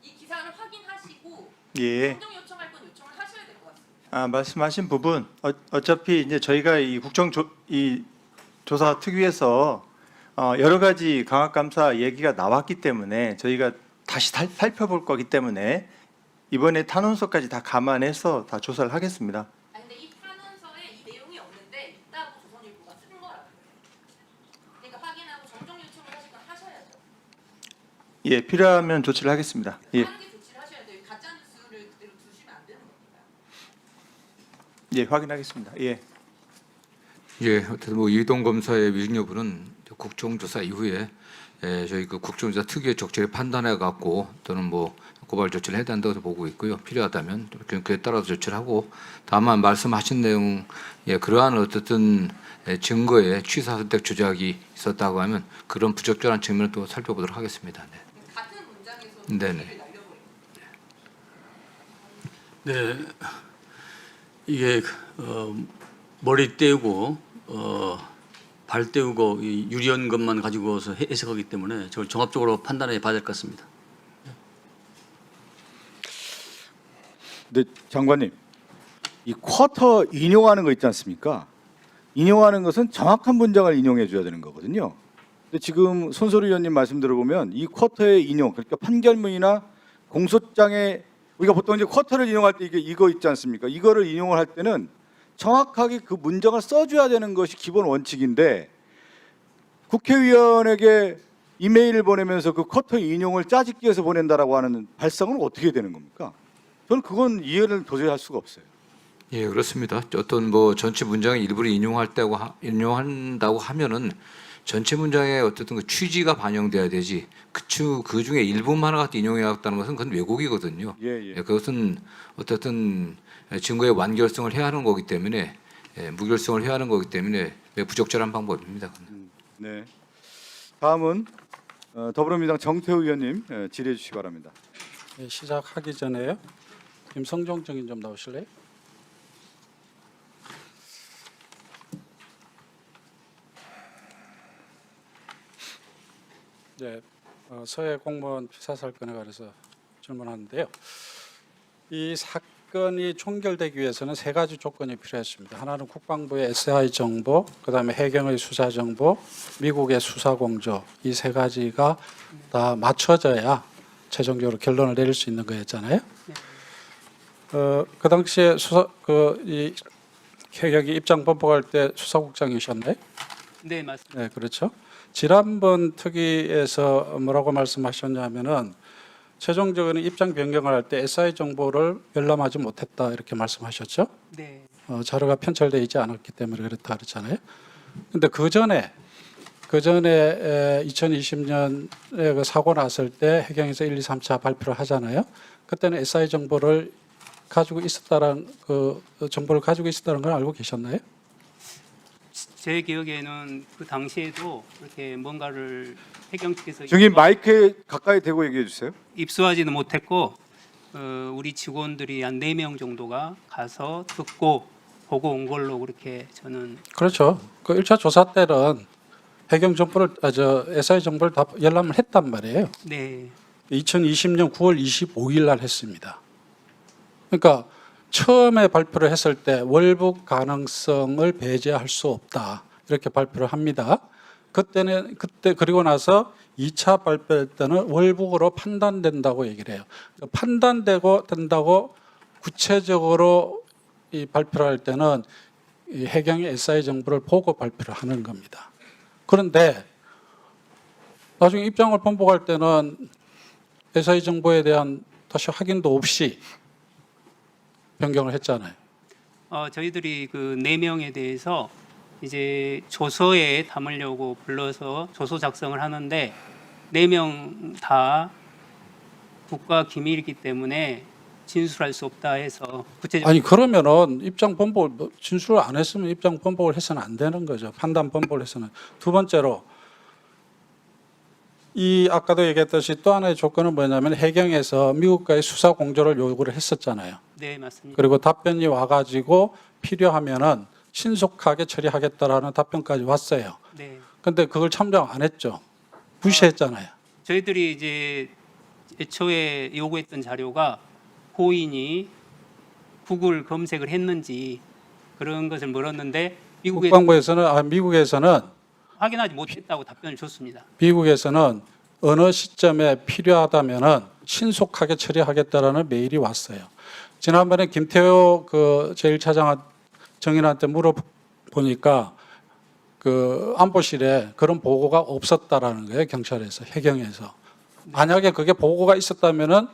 이 기사를 확인하시고 예. 행정 요청할 건 요청을 하셔야 될 것 같습니다. 말씀하신 부분 어차피 이제 저희가 이 국정조사 특위에서 여러 가지 강압감사 얘기가 나왔기 때문에 저희가 다시 살펴볼 거기 때문에 이번에 탄원서까지 다 감안해서 다 조사를 하겠습니다. 아니 근데 이 탄원서에 이 내용이 없는데 있다고 조선일보가 쓴 거라고요. 그러니까 확인하고 정정 요청을 하실 건 하셔야죠. 예, 필요하면 조치를 하겠습니다. 예, 빠르게 조치를 하셔야 돼요. 가짜 뉴스를 그대로 두시면 안 되는 겁니다. 예, 확인하겠습니다. 예. 예, 하여튼 뭐 이희동 검사의 위증 여부는 국정조사 이후에 저희 그 국정조사 특위의 적절히 판단해 갖고 또는 뭐 고발 조치를 해야 된다고 보고 있고요. 필요하다면 그에 따라서 조치를 하고 다만 말씀하신 내용 그러한 어쨌든 증거에 취사 선택 조작이 있었다고 하면 그런 부적절한 측면을 또 살펴보도록 하겠습니다. 네. 같은 문장에서 네네. 네, 이게 머리 떼우고 발 떼우고 이 유리한 것만 가지고서 해석하기 때문에 저걸 종합적으로 판단해 봐야 될 것 같습니다. 근데 장관님, 이 쿼터 인용하는 거 있지 않습니까? 인용하는 것은 정확한 문장을 인용해 줘야 되는 거거든요. 근데 지금 손소리 의원님 말씀 들어보면 이 쿼터의 인용, 그러니까 판결문이나 공소장에 우리가 보통 이제 쿼터를 인용할 때 이거 있지 않습니까? 이거를 인용을 할 때는 정확하게 그 문장을 써줘야 되는 것이 기본 원칙인데 국회의원에게 이메일을 보내면서 그 쿼터 인용을 짜집기해서 보낸다라고 하는 발상은 어떻게 되는 겁니까? 저는 그건 이해를 도저히 할 수가 없어요. 예, 그렇습니다. 어떤 뭐 전체 문장의 일부를 인용한다고 하면은 전체 문장의 어쨌든 그 취지가 반영돼야 되지. 그 중에 일부만 갖다 인용해왔다는 것은 그건 왜곡이거든요. 예. 그것은 어쨌든 증거의 완결성을 해야 하는 거기 때문에 무결성을 해야 하는 거기 때문에 매우 부적절한 방법입니다. 네. 다음은 더불어민주당 정태우 의원님 질의해 주시기 바랍니다. 네, 시작하기 전에요. 김성종 증인 좀 나오실래요? 네, 서해 공무원 피사 사건에 관해서 질문하는데요. 이 사건이 종결되기 위해서는 세 가지 조건이 필요했습니다. 하나는 국방부의 SI 정보, 그다음에 해경의 수사 정보, 미국의 수사 공조, 이 세 가지가 다 맞춰져야 최종적으로 결론을 내릴 수 있는 거였잖아요. 그 당시에 이 해경이 입장 번복할 때 수사국장이셨나요? 네, 맞습니다. 네, 그렇죠. 지난번 특위에서 뭐라고 말씀하셨냐면은 최종적으로 입장 변경을 할 때 SI 정보를 열람하지 못했다 이렇게 말씀하셨죠. 네. 자료가 편철되어 있지 않았기 때문에 그렇다 그랬잖아요. 근데 그 전에 2020년에 그 사고 났을 때 해경에서 1, 2, 3차 발표를 하잖아요. 그때는 SI 정보를 가지고 있었다는 정보를 가지고 있었다는 걸 알고 계셨나요? 제 기억에는 그 당시에도 이렇게 뭔가를 해경 측에서 증인 마이크에 가까이 대고 얘기해 주세요. 입수하지는 못했고 우리 직원들이 한 4명 정도가 가서 듣고 보고 온 걸로 그렇게 저는 그렇죠. 그 1차 조사 때는 해경 정보를 SI 정보를 다 열람을 했단 말이에요. 네. 2020년 9월 25일 날 했습니다. 그러니까 처음에 발표를 했을 때 월북 가능성을 배제할 수 없다 이렇게 발표를 합니다. 그때 그리고 나서 2차 발표할 때는 월북으로 판단된다고 얘기를 해요. 된다고 구체적으로 이 발표를 할 때는 이 해경의 SI 정보를 보고 발표를 하는 겁니다. 그런데 나중에 입장을 번복할 때는 SI 정보에 대한 다시 확인도 없이 변경을 했잖아요. 저희들이 그 4명에 대해서 이제 조서에 담으려고 불러서 조서 작성을 하는데 4명 다 국가 기밀이기 때문에 진술할 수 없다 해서 구체적으로 아니 그러면은 입장 번복을 진술을 안 했으면 입장 번복을 해서는 안 되는 거죠. 판단 번복을 해서는. 두 번째로 이 아까도 얘기했듯이 또 하나의 조건은 뭐냐면 해경에서 미국과의 수사 공조를 요구를 했었잖아요. 네, 맞습니다. 그리고 답변이 와가지고 필요하면은 신속하게 처리하겠다라는 답변까지 왔어요. 네. 근데 그걸 참정 안 했죠. 무시했잖아요. 저희들이 이제 애초에 요구했던 자료가 고인이 구글 검색을 했는지 그런 것을 물었는데 미국에서는 확인하지 못했다고 답변을 줬습니다. 미국에서는 어느 시점에 필요하다면은 신속하게 처리하겠다라는 메일이 왔어요. 지난번에 김태호 제1차장 정인한테 물어보니까 그 안보실에 그런 보고가 없었다라는 거예요. 경찰에서, 해경에서. 만약에 그게 보고가 있었다면은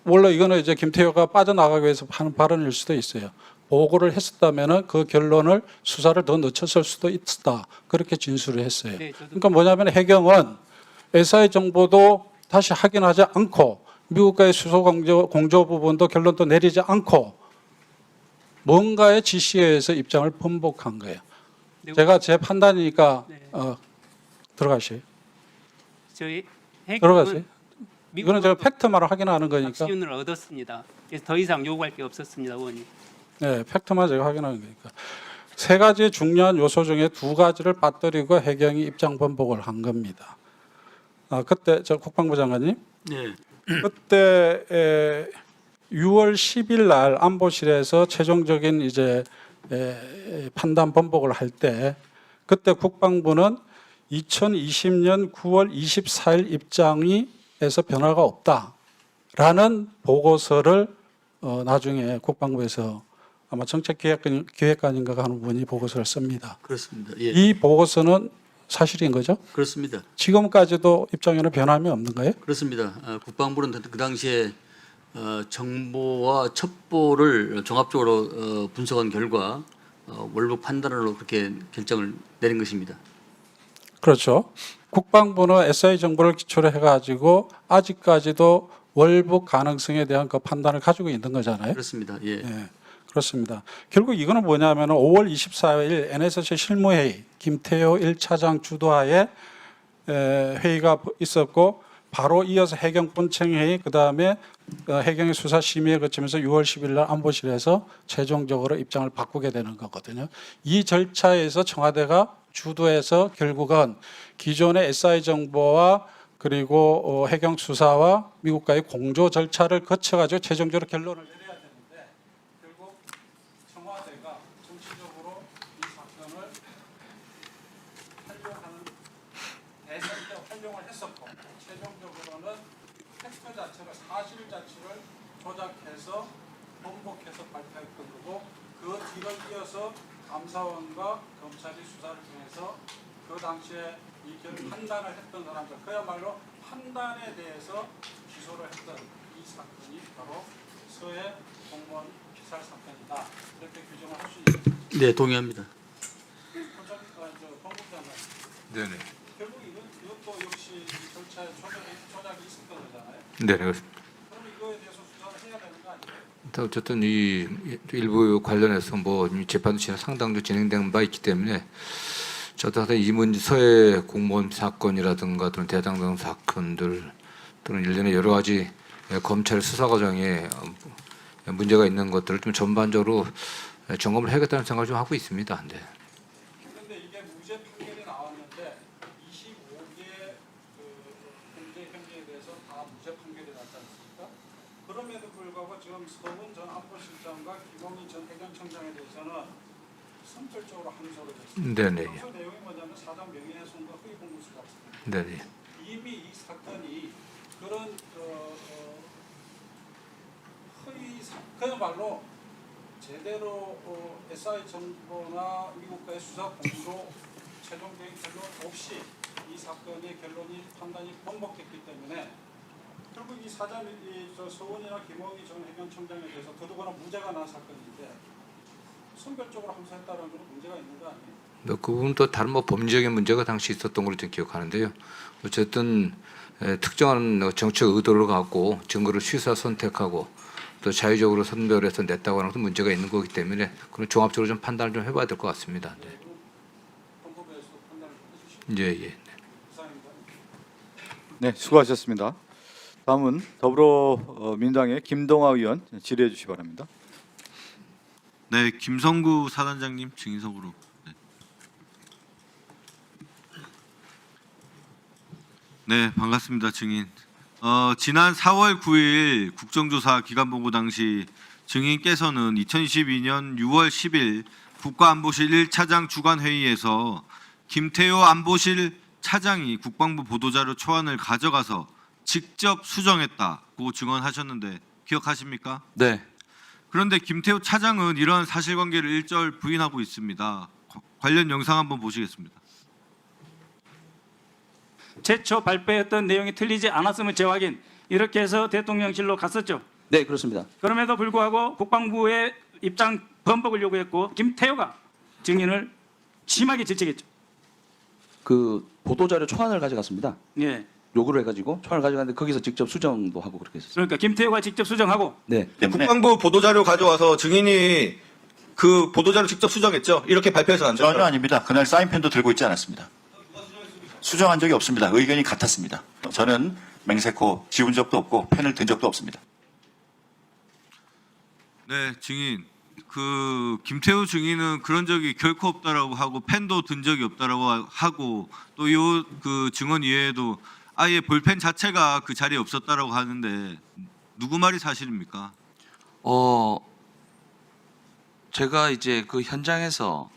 물론 이거는 이제 김태호가 빠져나가기 위해서 하는 발언일 수도 있어요. 보고를 했었다면은 그 결론을 수사를 더 늦췄을 수도 있다. 그렇게 진술을 했어요. 네, 저도 그러니까 뭐냐면 해경은 SI 정보도 다시 확인하지 않고 미국과의 수소 공조 부분도 결론도 내리지 않고 뭔가의 지시에 의해서 입장을 번복한 거예요. 네, 제가 제 판단이니까 네. 들어가시죠. 저희 들어가세요. 해경은 이거는 제가 팩트만 확인하는 거니까. 확신을 얻었습니다. 그래서 더 이상 요구할 게 없었습니다, 의원님. 네, 팩트만 제가 확인하는 거니까. 세 가지 중요한 요소 중에 두 가지를 빠뜨리고 해경이 입장 번복을 한 겁니다. 그때 저 국방부 장관님, 네. 그때 6월 10일 날 안보실에서 최종적인 이제 판단 번복을 할 때 그때 국방부는 2020년 9월 24일 입장에서 변화가 없다. 라는 보고서를 나중에 국방부에서 아마 정책기획관인가 하는 분이 보고서를 씁니다. 그렇습니다. 예. 이 보고서는 사실인 거죠? 그렇습니다. 지금까지도 입장에는 변함이 없는가요? 그렇습니다. 국방부는 그 당시에 정보와 첩보를 종합적으로 분석한 결과 월북 판단으로 그렇게 결정을 내린 것입니다. 그렇죠. 국방부는 SI 정보를 기초로 해가지고 아직까지도 월북 가능성에 대한 그 판단을 가지고 있는 거잖아요. 그렇습니다. 예. 예, 그렇습니다. 결국 이거는 뭐냐면 5월 24일 NSC 실무회의 김태호 1차장 주도하에 회의가 있었고 바로 이어서 해경본청회의 그다음에 해경의 수사심의에 거치면서 6월 10일 날 안보실에서 최종적으로 입장을 바꾸게 되는 거거든요. 이 절차에서 청와대가 주도해서 결국은 기존의 SI 정보와 그리고 해경 수사와 미국과의 공조 절차를 거쳐가지고 최종적으로 결론을 내려야 되는데 결국 청와대가 정치적으로 이 사건을 활용하는 대선 때 활용을 했었고 최종적으로는 텍스트 자체가 사실 자체를 조작해서 번복해서 발표했던 거고 그 뒤를 이어서 감사원과 검찰이 수사를 통해서 그 당시에 이 판단을 했던 사람들 그야말로 판단에 대해서 기소를 했던 이 사건이 바로 서해 공무원 피살 사건이다 이렇게 규정을 할 수 있는 거죠. 네, 동의합니다. 법무장관 네네. 결국 이것도 역시 이 절차에 조작이 있었던 거잖아요. 네, 그렇습니다. 그럼 이거에 대해서 수사를 해야 되는 거 아니에요? 어쨌든 이 일부 관련해서 뭐 이미 재판도 상당도 진행된 바 있기 때문에 저도 하여튼 이 문제 서해 공무원 사건이라든가 또는 대장동 사건들 또는 일련의 여러 가지 검찰 수사 과정에 문제가 있는 것들을 좀 전반적으로 점검을 해야겠다는 생각을 좀 하고 있습니다. 네. 그런데 이게 무죄 판결이 나왔는데 25개 범죄 혐의에 대해서 다 무죄 판결이 났지 않습니까? 그럼에도 불구하고 지금 서훈 전 안보실장과 김홍희 전 해경청장에 대해서는 선별적으로 항소를 했습니다. 네네. 항소 내용이 뭐냐면 사장 명예훼손과 허위 공무수 같습니다. 네네. 이미 이 사건이 그런 그야말로 제대로 SI 정보나 미국과의 수사 공조 최종적인 결론 없이 이 사건의 판단이 번복했기 때문에 결국 이 사장 서훈이나 김홍희 전 해경청장에 대해서 더더구나 무죄가 난 사건인데 선별적으로 항소했다는 건 문제가 있는 거 아니에요? 그 부분도 다른 뭐 법리적인 문제가 당시 있었던 걸로 좀 기억하는데요. 어쨌든 특정한 정책 의도를 갖고 증거를 취사 선택하고 또 자유적으로 선별해서 냈다고 하는 것도 문제가 있는 거기 때문에 그런 종합적으로 좀 판단을 좀 해봐야 될 것 같습니다. 네. 법무부에서 판단을 해주시면 예, 예. 이상입니다. 네, 수고하셨습니다. 다음은 더불어민주당의 김동아 의원 질의해 주시기 바랍니다. 네, 김성구 사단장님 증인석으로. 네, 반갑습니다, 증인. 지난 4월 9일 국정조사 기간보고 당시 증인께서는 2022년 6월 10일 국가안보실 1차장 주간회의에서 김태호 안보실 차장이 국방부 보도자료 초안을 가져가서 직접 수정했다고 증언하셨는데 기억하십니까? 네. 그런데 김태호 차장은 이러한 사실관계를 일절 부인하고 있습니다. 관련 영상 한번 보시겠습니다. 최초 발표했던 내용이 틀리지 않았음을 재확인 이렇게 해서 대통령실로 갔었죠. 네, 그렇습니다. 그럼에도 불구하고 국방부의 입장 번복을 요구했고 김태호가 증인을 심하게 질책했죠. 그 보도자료 초안을 가져갔습니다. 예. 요구를 해가지고 초안을 가져갔는데 거기서 직접 수정도 하고 그렇게 했었어요. 그러니까 김태호가 직접 수정하고 네. 국방부 보도자료 가져와서 증인이 그 보도자료 직접 수정했죠? 이렇게 발표해서는 안 됐죠? 전혀 아닙니다. 그날 사인펜도 들고 있지 않았습니다. 수정한 적이 없습니다. 의견이 같았습니다. 저는 맹세코 지운 적도 없고 펜을 든 적도 없습니다. 네, 증인. 그 김태호 증인은 그런 적이 결코 없다라고 하고 펜도 든 적이 없다라고 하고 또 요 그 증언 이외에도 아예 볼펜 자체가 그 자리에 없었다라고 하는데 누구 말이 사실입니까? 제가 이제 그 현장에서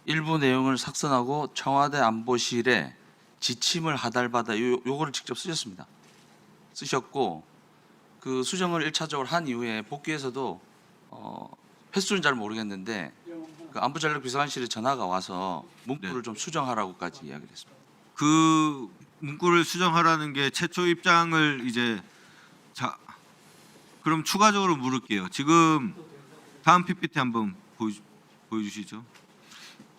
일부 내용을 삭선하고 청와대 안보실에 지침을 하달받아 요거를 직접 쓰셨습니다. 쓰셨고 그 수정을 1차적으로 한 이후에 복귀해서도 횟수는 잘 모르겠는데 그 안보전략비서관실에 전화가 와서 문구를 좀 수정하라고까지 이야기를 했습니다. 그 문구를 수정하라는 게 최초 입장을 이제 자 그럼 추가적으로 물을게요. 지금 다음 PPT 한번 보여주시죠.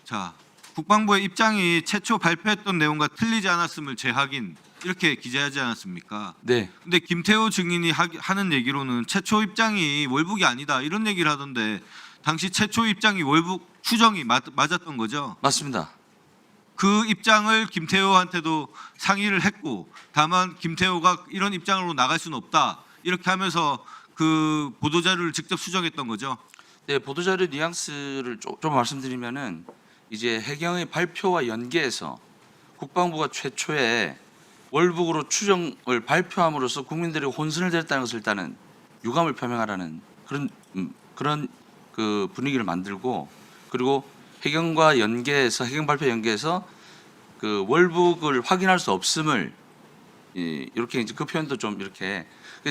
자, 국방부의 입장이 최초 발표했던 내용과 틀리지 않았음을 재확인 이렇게 기재하지 않았습니까? 네. 근데 김태호 증인이 하는 얘기로는 최초 입장이 월북이 아니다 이런 얘기를 하던데 당시 최초 입장이 월북 추정이 맞았던 거죠? 맞습니다. 그 입장을 김태호한테도 상의를 했고 다만 김태호가 이런 입장으로 나갈 수는 없다 이렇게 하면서 그 보도자료를 직접 수정했던 거죠? 네, 보도자료 뉘앙스를 좀 말씀드리면은 이제 해경의 발표와 연계해서 국방부가 최초에 월북으로 추정을 발표함으로써 국민들이 혼선을 냈다는 것을 일단은 유감을 표명하라는 그런 그 분위기를 만들고 그리고 해경과 연계해서 해경 발표 연계해서 그 월북을 확인할 수 없음을 이렇게 이제 그 표현도 좀 이렇게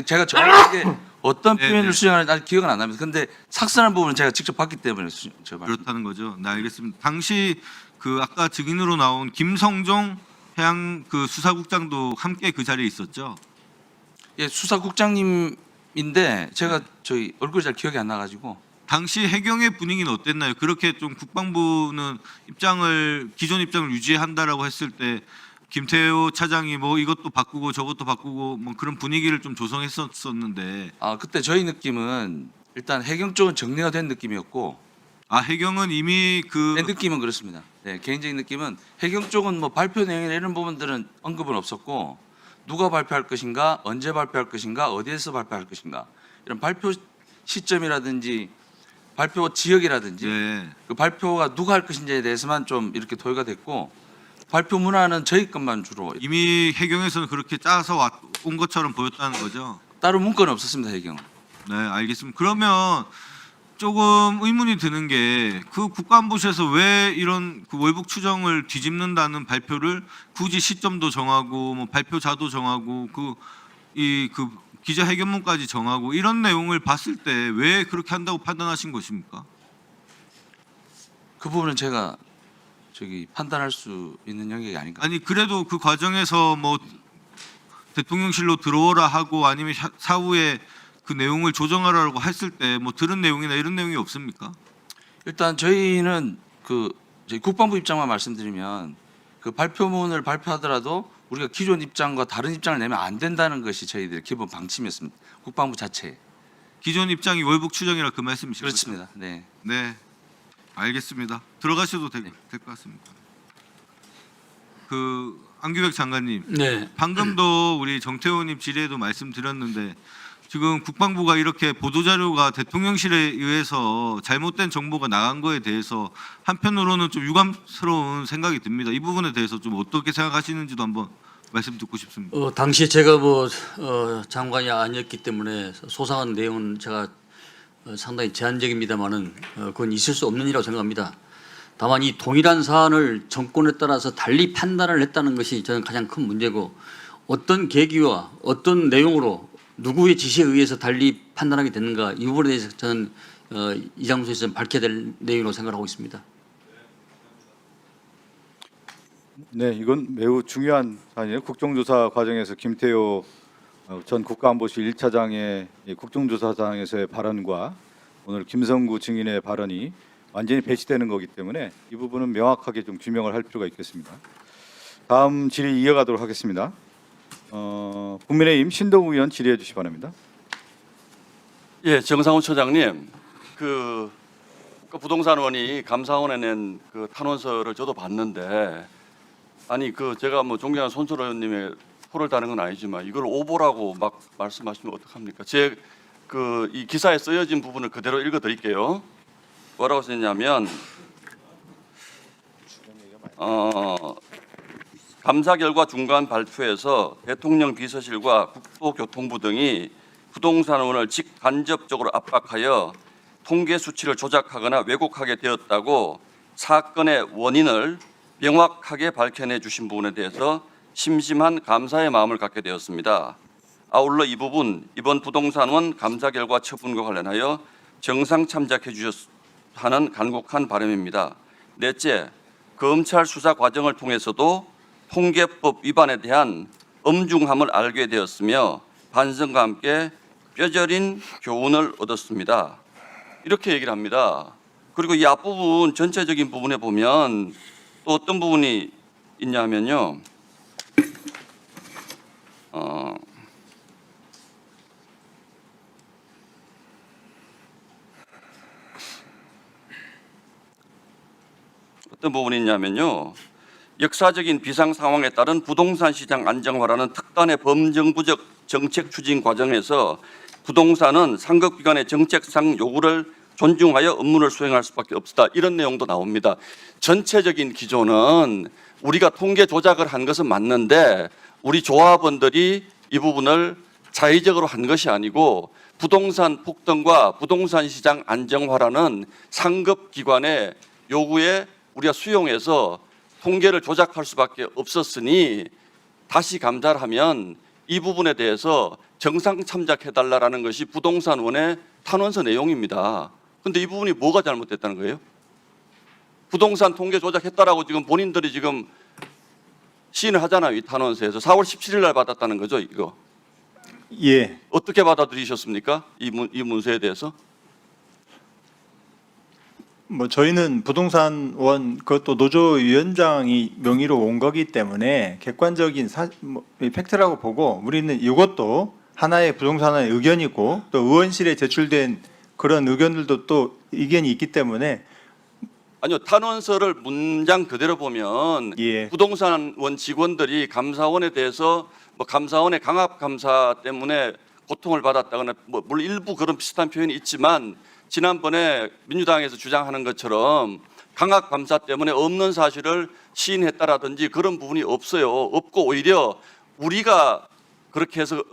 제가 정확하게 어떤 표현을 수정하는지 아직 기억은 안 납니다. 근데 삭선한 부분은 제가 직접 봤기 때문에 그렇다는 거죠. 네, 알겠습니다. 당시 그 아까 증인으로 나온 김성종 해양 그 수사국장도 함께 그 자리에 있었죠. 예, 수사국장님인데 제가 저희 얼굴이 잘 기억이 안 나가지고 당시 해경의 분위기는 어땠나요? 그렇게 좀 국방부는 기존 입장을 유지한다라고 했을 때 김태호 차장이 뭐 이것도 바꾸고 저것도 바꾸고 뭐 그런 분위기를 좀 조성했었는데 그때 저희 느낌은 일단 해경 쪽은 정리가 된 느낌이었고 해경은 이미 내 느낌은 그렇습니다. 네, 개인적인 느낌은 해경 쪽은 뭐 발표 내용이나 이런 부분들은 언급은 없었고 누가 발표할 것인가, 언제 발표할 것인가, 어디에서 발표할 것인가 이런 발표 시점이라든지 발표 지역이라든지 그 발표가 누가 할 것인지에 대해서만 좀 이렇게 토의가 됐고 발표 문화는 저희 것만 주로 이미 해경에서는 그렇게 짜서 온 것처럼 보였다는 거죠. 따로 문건은 없었습니다. 해경. 네, 알겠습니다. 그러면 조금 의문이 드는 게 그 국가안보실에서 왜 이런 그 월북 추정을 뒤집는다는 발표를 굳이 시점도 정하고 뭐 발표자도 정하고 그 기자회견문까지 정하고 이런 내용을 봤을 때 왜 그렇게 한다고 판단하신 것입니까? 그 부분은 제가 판단할 수 있는 영역이 아닌가. 아니 그래도 그 과정에서 뭐 대통령실로 들어오라 하고 아니면 사후에 그 내용을 조정하라고 했을 때 뭐 들은 내용이나 이런 내용이 없습니까? 일단 저희는 저희 국방부 입장만 말씀드리면 그 발표문을 발표하더라도 우리가 기존 입장과 다른 입장을 내면 안 된다는 것이 저희들의 기본 방침이었습니다. 국방부 자체. 기존 입장이 월북 추정이라 그 말씀이시죠? 그렇습니다. 네. 네, 알겠습니다. 들어가셔도 될 것 같습니다. 그 안규백 장관님, 네. 방금도 우리 정태호님 질의에도 말씀드렸는데 지금 국방부가 이렇게 보도자료가 대통령실에 의해서 잘못된 정보가 나간 거에 대해서 한편으로는 좀 유감스러운 생각이 듭니다. 이 부분에 대해서 좀 어떻게 생각하시는지도 한번 말씀 듣고 싶습니다. 당시에 제가 장관이 아니었기 때문에 소상한 내용은 제가 상당히 제한적입니다만은 그건 있을 수 없는 일이라고 생각합니다. 다만 이 동일한 사안을 정권에 따라서 달리 판단을 했다는 것이 저는 가장 큰 문제고 어떤 계기와 어떤 내용으로 누구의 지시에 의해서 달리 판단하게 됐는가 이 부분에 대해서 저는 이 장소에서 밝혀야 될 내용이라고 생각하고 있습니다. 네, 이건 매우 중요한 사안이에요. 국정조사 과정에서 김태호 전 국가안보실 1차장의 국정조사장에서의 발언과 오늘 김성구 증인의 발언이 완전히 배치되는 거기 때문에 이 부분은 명확하게 좀 규명을 할 필요가 있겠습니다. 다음 질의 이어가도록 하겠습니다. 국민의힘 신동욱 의원 질의해 주시 기 바랍니다. 예, 정상훈 처장님, 그 부동산원이 감사원에 낸 그 탄원서를 저도 봤는데 아니 제가 뭐 존경하는 손철 의원님의 포를 다는 건 아니지만 이걸 오보라고 막 말씀하시면 어떡합니까? 이 기사에 쓰여진 부분을 그대로 읽어 드릴게요. 뭐라고 썼냐면 감사 결과 중간 발표에서 대통령 비서실과 국토교통부 등이 부동산원을 직간접적으로 압박하여 통계 수치를 조작하거나 왜곡하게 되었다고 사건의 원인을 명확하게 밝혀내 주신 부분에 대해서 심심한 감사의 마음을 갖게 되었습니다. 아울러 이 부분 이번 부동산원 감사 결과 처분과 관련하여 정상 참작해 주셨 하는 간곡한 바람입니다. 넷째, 검찰 수사 과정을 통해서도 통계법 위반에 대한 엄중함을 알게 되었으며 반성과 함께 뼈저린 교훈을 얻었습니다. 이렇게 얘기를 합니다. 그리고 이 앞부분 전체적인 부분에 보면 또 어떤 부분이 있냐면요. 어떤 부분이 있냐면요. 역사적인 비상 상황에 따른 부동산 시장 안정화라는 특단의 범정부적 정책 추진 과정에서 부동산은 상급기관의 정책상 요구를 존중하여 업무를 수행할 수밖에 없다. 이런 내용도 나옵니다. 전체적인 기조는 우리가 통계 조작을 한 것은 맞는데 우리 조합원들이 이 부분을 자의적으로 한 것이 아니고 부동산 폭등과 부동산 시장 안정화라는 상급기관의 요구에 우리가 수용해서 통계를 조작할 수밖에 없었으니 다시 감사를 하면 이 부분에 대해서 정상 참작해달라는 것이 부동산원의 탄원서 내용입니다. 그런데 이 부분이 뭐가 잘못됐다는 거예요? 부동산 통계 조작했다라고 지금 본인들이 지금 시인을 하잖아요. 이 탄원서에서 4월 17일 날 받았다는 거죠. 이거. 예. 어떻게 받아들이셨습니까? 이 문서에 대해서? 뭐 저희는 부동산원 그것도 노조위원장이 명의로 온 거기 때문에 객관적인 팩트라고 보고 우리는 이것도 하나의 부동산의 의견이고 또 의원실에 제출된 그런 의견들도 또 의견이 있기 때문에 아니요. 탄원서를 문장 그대로 보면 예. 부동산원 직원들이 감사원에 대해서 뭐 감사원의 강압 감사 때문에 고통을 받았다거나 뭐 물론 일부 그런 비슷한 표현이 있지만 지난번에 민주당에서 주장하는 것처럼 강압 감사 때문에 없는 사실을 시인했다라든지 그런 부분이 없어요. 없고 오히려 우리가 그렇게 해서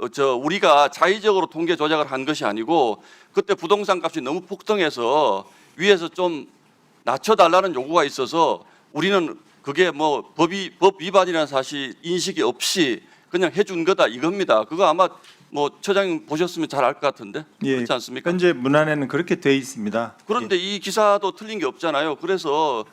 우리가 자의적으로 통계 조작을 한 것이 아니고 그때 부동산 값이 너무 폭등해서 위에서 좀 낮춰달라는 요구가 있어서 우리는 그게 뭐 법 위반이라는 사실 인식이 없이 그냥 해준 거다 이겁니다. 그거 아마 뭐 처장님 보셨으면 잘 알 것 같은데 예, 그렇지 않습니까? 현재 문안에는 그렇게 돼 있습니다. 그런데 이 기사도 틀린 게 없잖아요. 그래서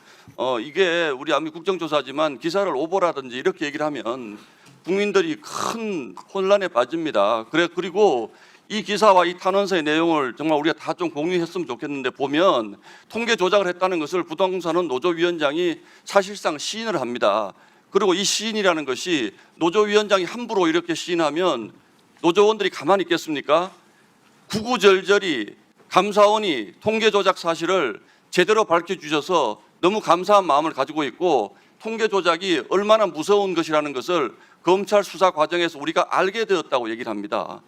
이게 우리 아미 국정조사지만 기사를 오보라든지 이렇게 얘기를 하면 국민들이 큰 혼란에 빠집니다. 그리고 이 기사와 이 탄원서의 내용을 정말 우리가 다 좀 공유했으면 좋겠는데 보면 통계 조작을 했다는 것을 부동산원 노조위원장이 사실상 시인을 합니다. 그리고 이 시인이라는 것이 노조위원장이 함부로 이렇게 시인하면 노조원들이 가만히 있겠습니까? 구구절절히 감사원이 통계 조작 사실을 제대로 밝혀주셔서 너무 감사한 마음을 가지고 있고 통계 조작이 얼마나 무서운 것이라는 것을 검찰 수사 과정에서 우리가 알게 되었다고 얘기를 합니다.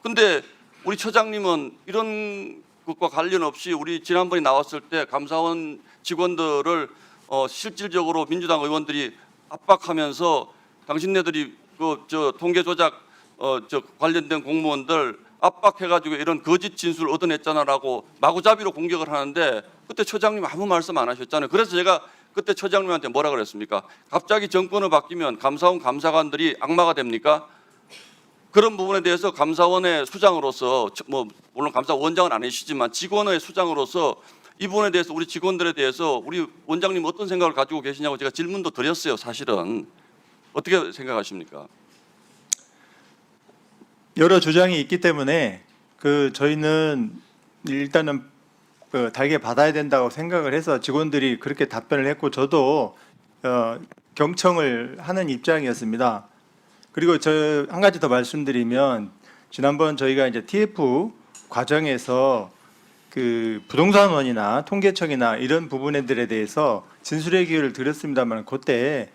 근데 우리 처장님은 이런 것과 관련 없이 우리 지난번에 나왔을 때 감사원 직원들을 실질적으로 민주당 의원들이 압박하면서 당신네들이 통계 조작 관련된 공무원들 압박해가지고 이런 거짓 진술을 얻어냈잖아라고 마구잡이로 공격을 하는데 그때 처장님 아무 말씀 안 하셨잖아요. 그래서 제가 그때 처장님한테 뭐라 그랬습니까? 갑자기 정권을 바뀌면 감사원 감사관들이 악마가 됩니까? 그런 부분에 대해서 감사원의 수장으로서 뭐 물론 감사원장은 아니시지만 직원의 수장으로서 이 부분에 대해서 우리 직원들에 대해서 우리 원장님 어떤 생각을 가지고 계시냐고 제가 질문도 드렸어요. 사실은 어떻게 생각하십니까? 여러 주장이 있기 때문에 저희는 일단은 달게 받아야 된다고 생각을 해서 직원들이 그렇게 답변을 했고 저도 경청을 하는 입장이었습니다. 그리고 저 한 가지 더 말씀드리면 지난번 저희가 이제 TF 과정에서 그 부동산원이나 통계청이나 이런 부분들에 대해서 진술의 기회를 드렸습니다만 그때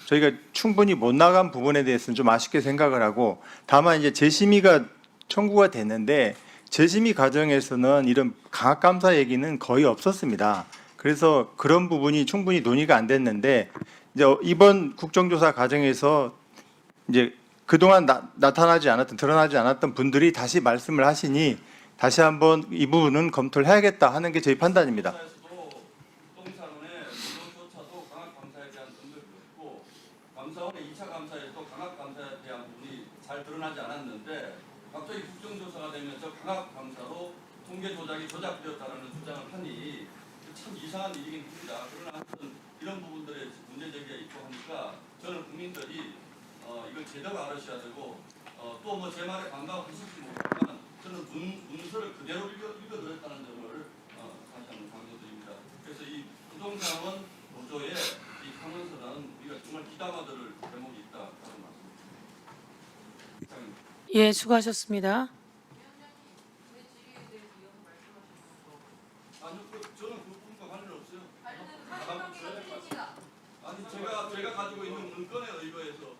저희가 충분히 못 나간 부분에 대해서는 좀 아쉽게 생각을 하고 다만 이제 재심의가 청구가 됐는데 재심의 과정에서는 이런 강압감사 얘기는 거의 없었습니다. 그래서 그런 부분이 충분히 논의가 안 됐는데 이제 이번 국정조사 과정에서 이제 그동안 나타나지 않았던 드러나지 않았던 분들이 다시 말씀을 하시니 다시 한번 이 부분은 검토를 해야겠다 하는 게 저희 판단입니다. 감사원의 2차 감사에서 강압 감사에 대한 부분이 잘 드러나지 않았는데 갑자기 국정조사가 되면서 강압 감사로 통계 조작이 조작되었다는 주장을 하니 참 이상한 일이긴 합니다. 그러나 아무튼 이런 부분들에 문제 제기가 있고 하니까 저는 국민들이 이걸 제대로 알으셔야 되고 또 뭐 제 말에 반박하실지 모르지만 저는 문서를 그대로 읽어드렸다는 점을 다시 한번 강조드립니다. 그래서 이 부동산은 노조의 이 탄원서는 우리가 정말 기담아들을 대목이 있다는 말씀입니다. 예, 수고하셨습니다. 아니, 저는 그 부분과 관련 없어요. 아니, 제가 가지고 있는 문건에 의거해서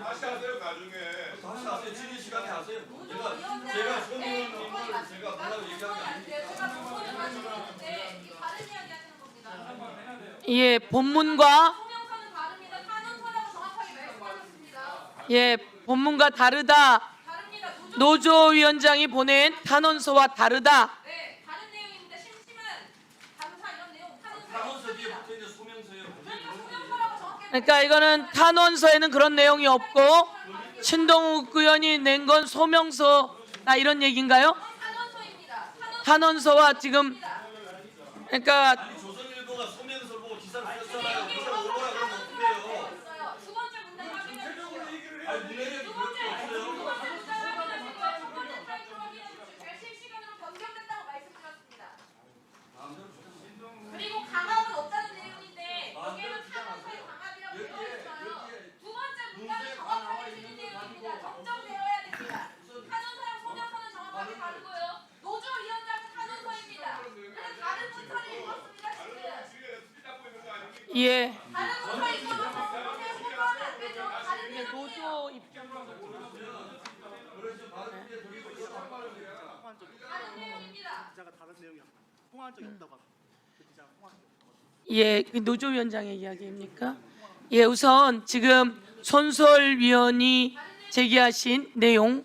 다시 하세요, 나중에. 다시 하세요. 질의 시간에 하세요. 제가 선의원님을 제가 뭐라고 얘기한 게 아닙니다. 예, 본문과 본문과 다르다. 노조위원장이 보낸 탄원서와 다르다. 다른 내용입니다. 심심은 감사 이런 내용 탄원서 뒤에 붙어 있는 소명서예요. 그러니까 이거는 탄원서에는 그런 내용이 없고 신동욱 의원이 낸 건 소명서나 이런 얘기인가요? 탄원서입니다. 탄원서와 지금 그러니까 조선일보가 소명서 보고 기사를 썼잖아요. 그걸 오보라 그러면 어떡해요? 두 번째 문단 확인해 주시고요. 아니, 문제는 두 번째 그렇게 없어요. 문단 확인해 주시고요. 첫 번째 타이틀 확인해 주시고요. 제가 실시간으로 변경됐다고 말씀드렸습니다. 그리고 강압은 없다는 내용인데 여기에는 탄원서의 강압이라고 되어 있어요. 두 번째 문단은 정확하게 틀린 내용입니다. 정정되어야 됩니다. 탄원서랑 소명서는 정확하게 다르고요. 노조위원장은 탄원서입니다. 그래서 다른 문서를 읽었습니다. 지금. 예. 다른 문서 읽어서 공부하면 안 되죠. 다른 내용이에요. 노조 입장으로 다른 내용입니다. 예, 그 노조위원장의 이야기입니까? 예, 우선 지금 손설위원이 제기하신 내용에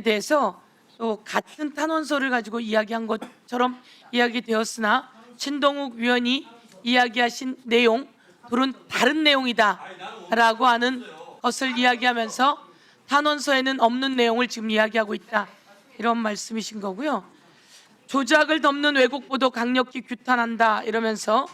대해서 또 같은 탄원서를 가지고 이야기한 것처럼 이야기되었으나 신동욱 위원이 이야기하신 내용 둘은 다른 내용이다라고 하는 것을 이야기하면서 탄원서에는 없는 내용을 지금 이야기하고 있다 이런 말씀이신 거고요. 조작을 덮는 왜곡 보도 강력히 규탄한다 이러면서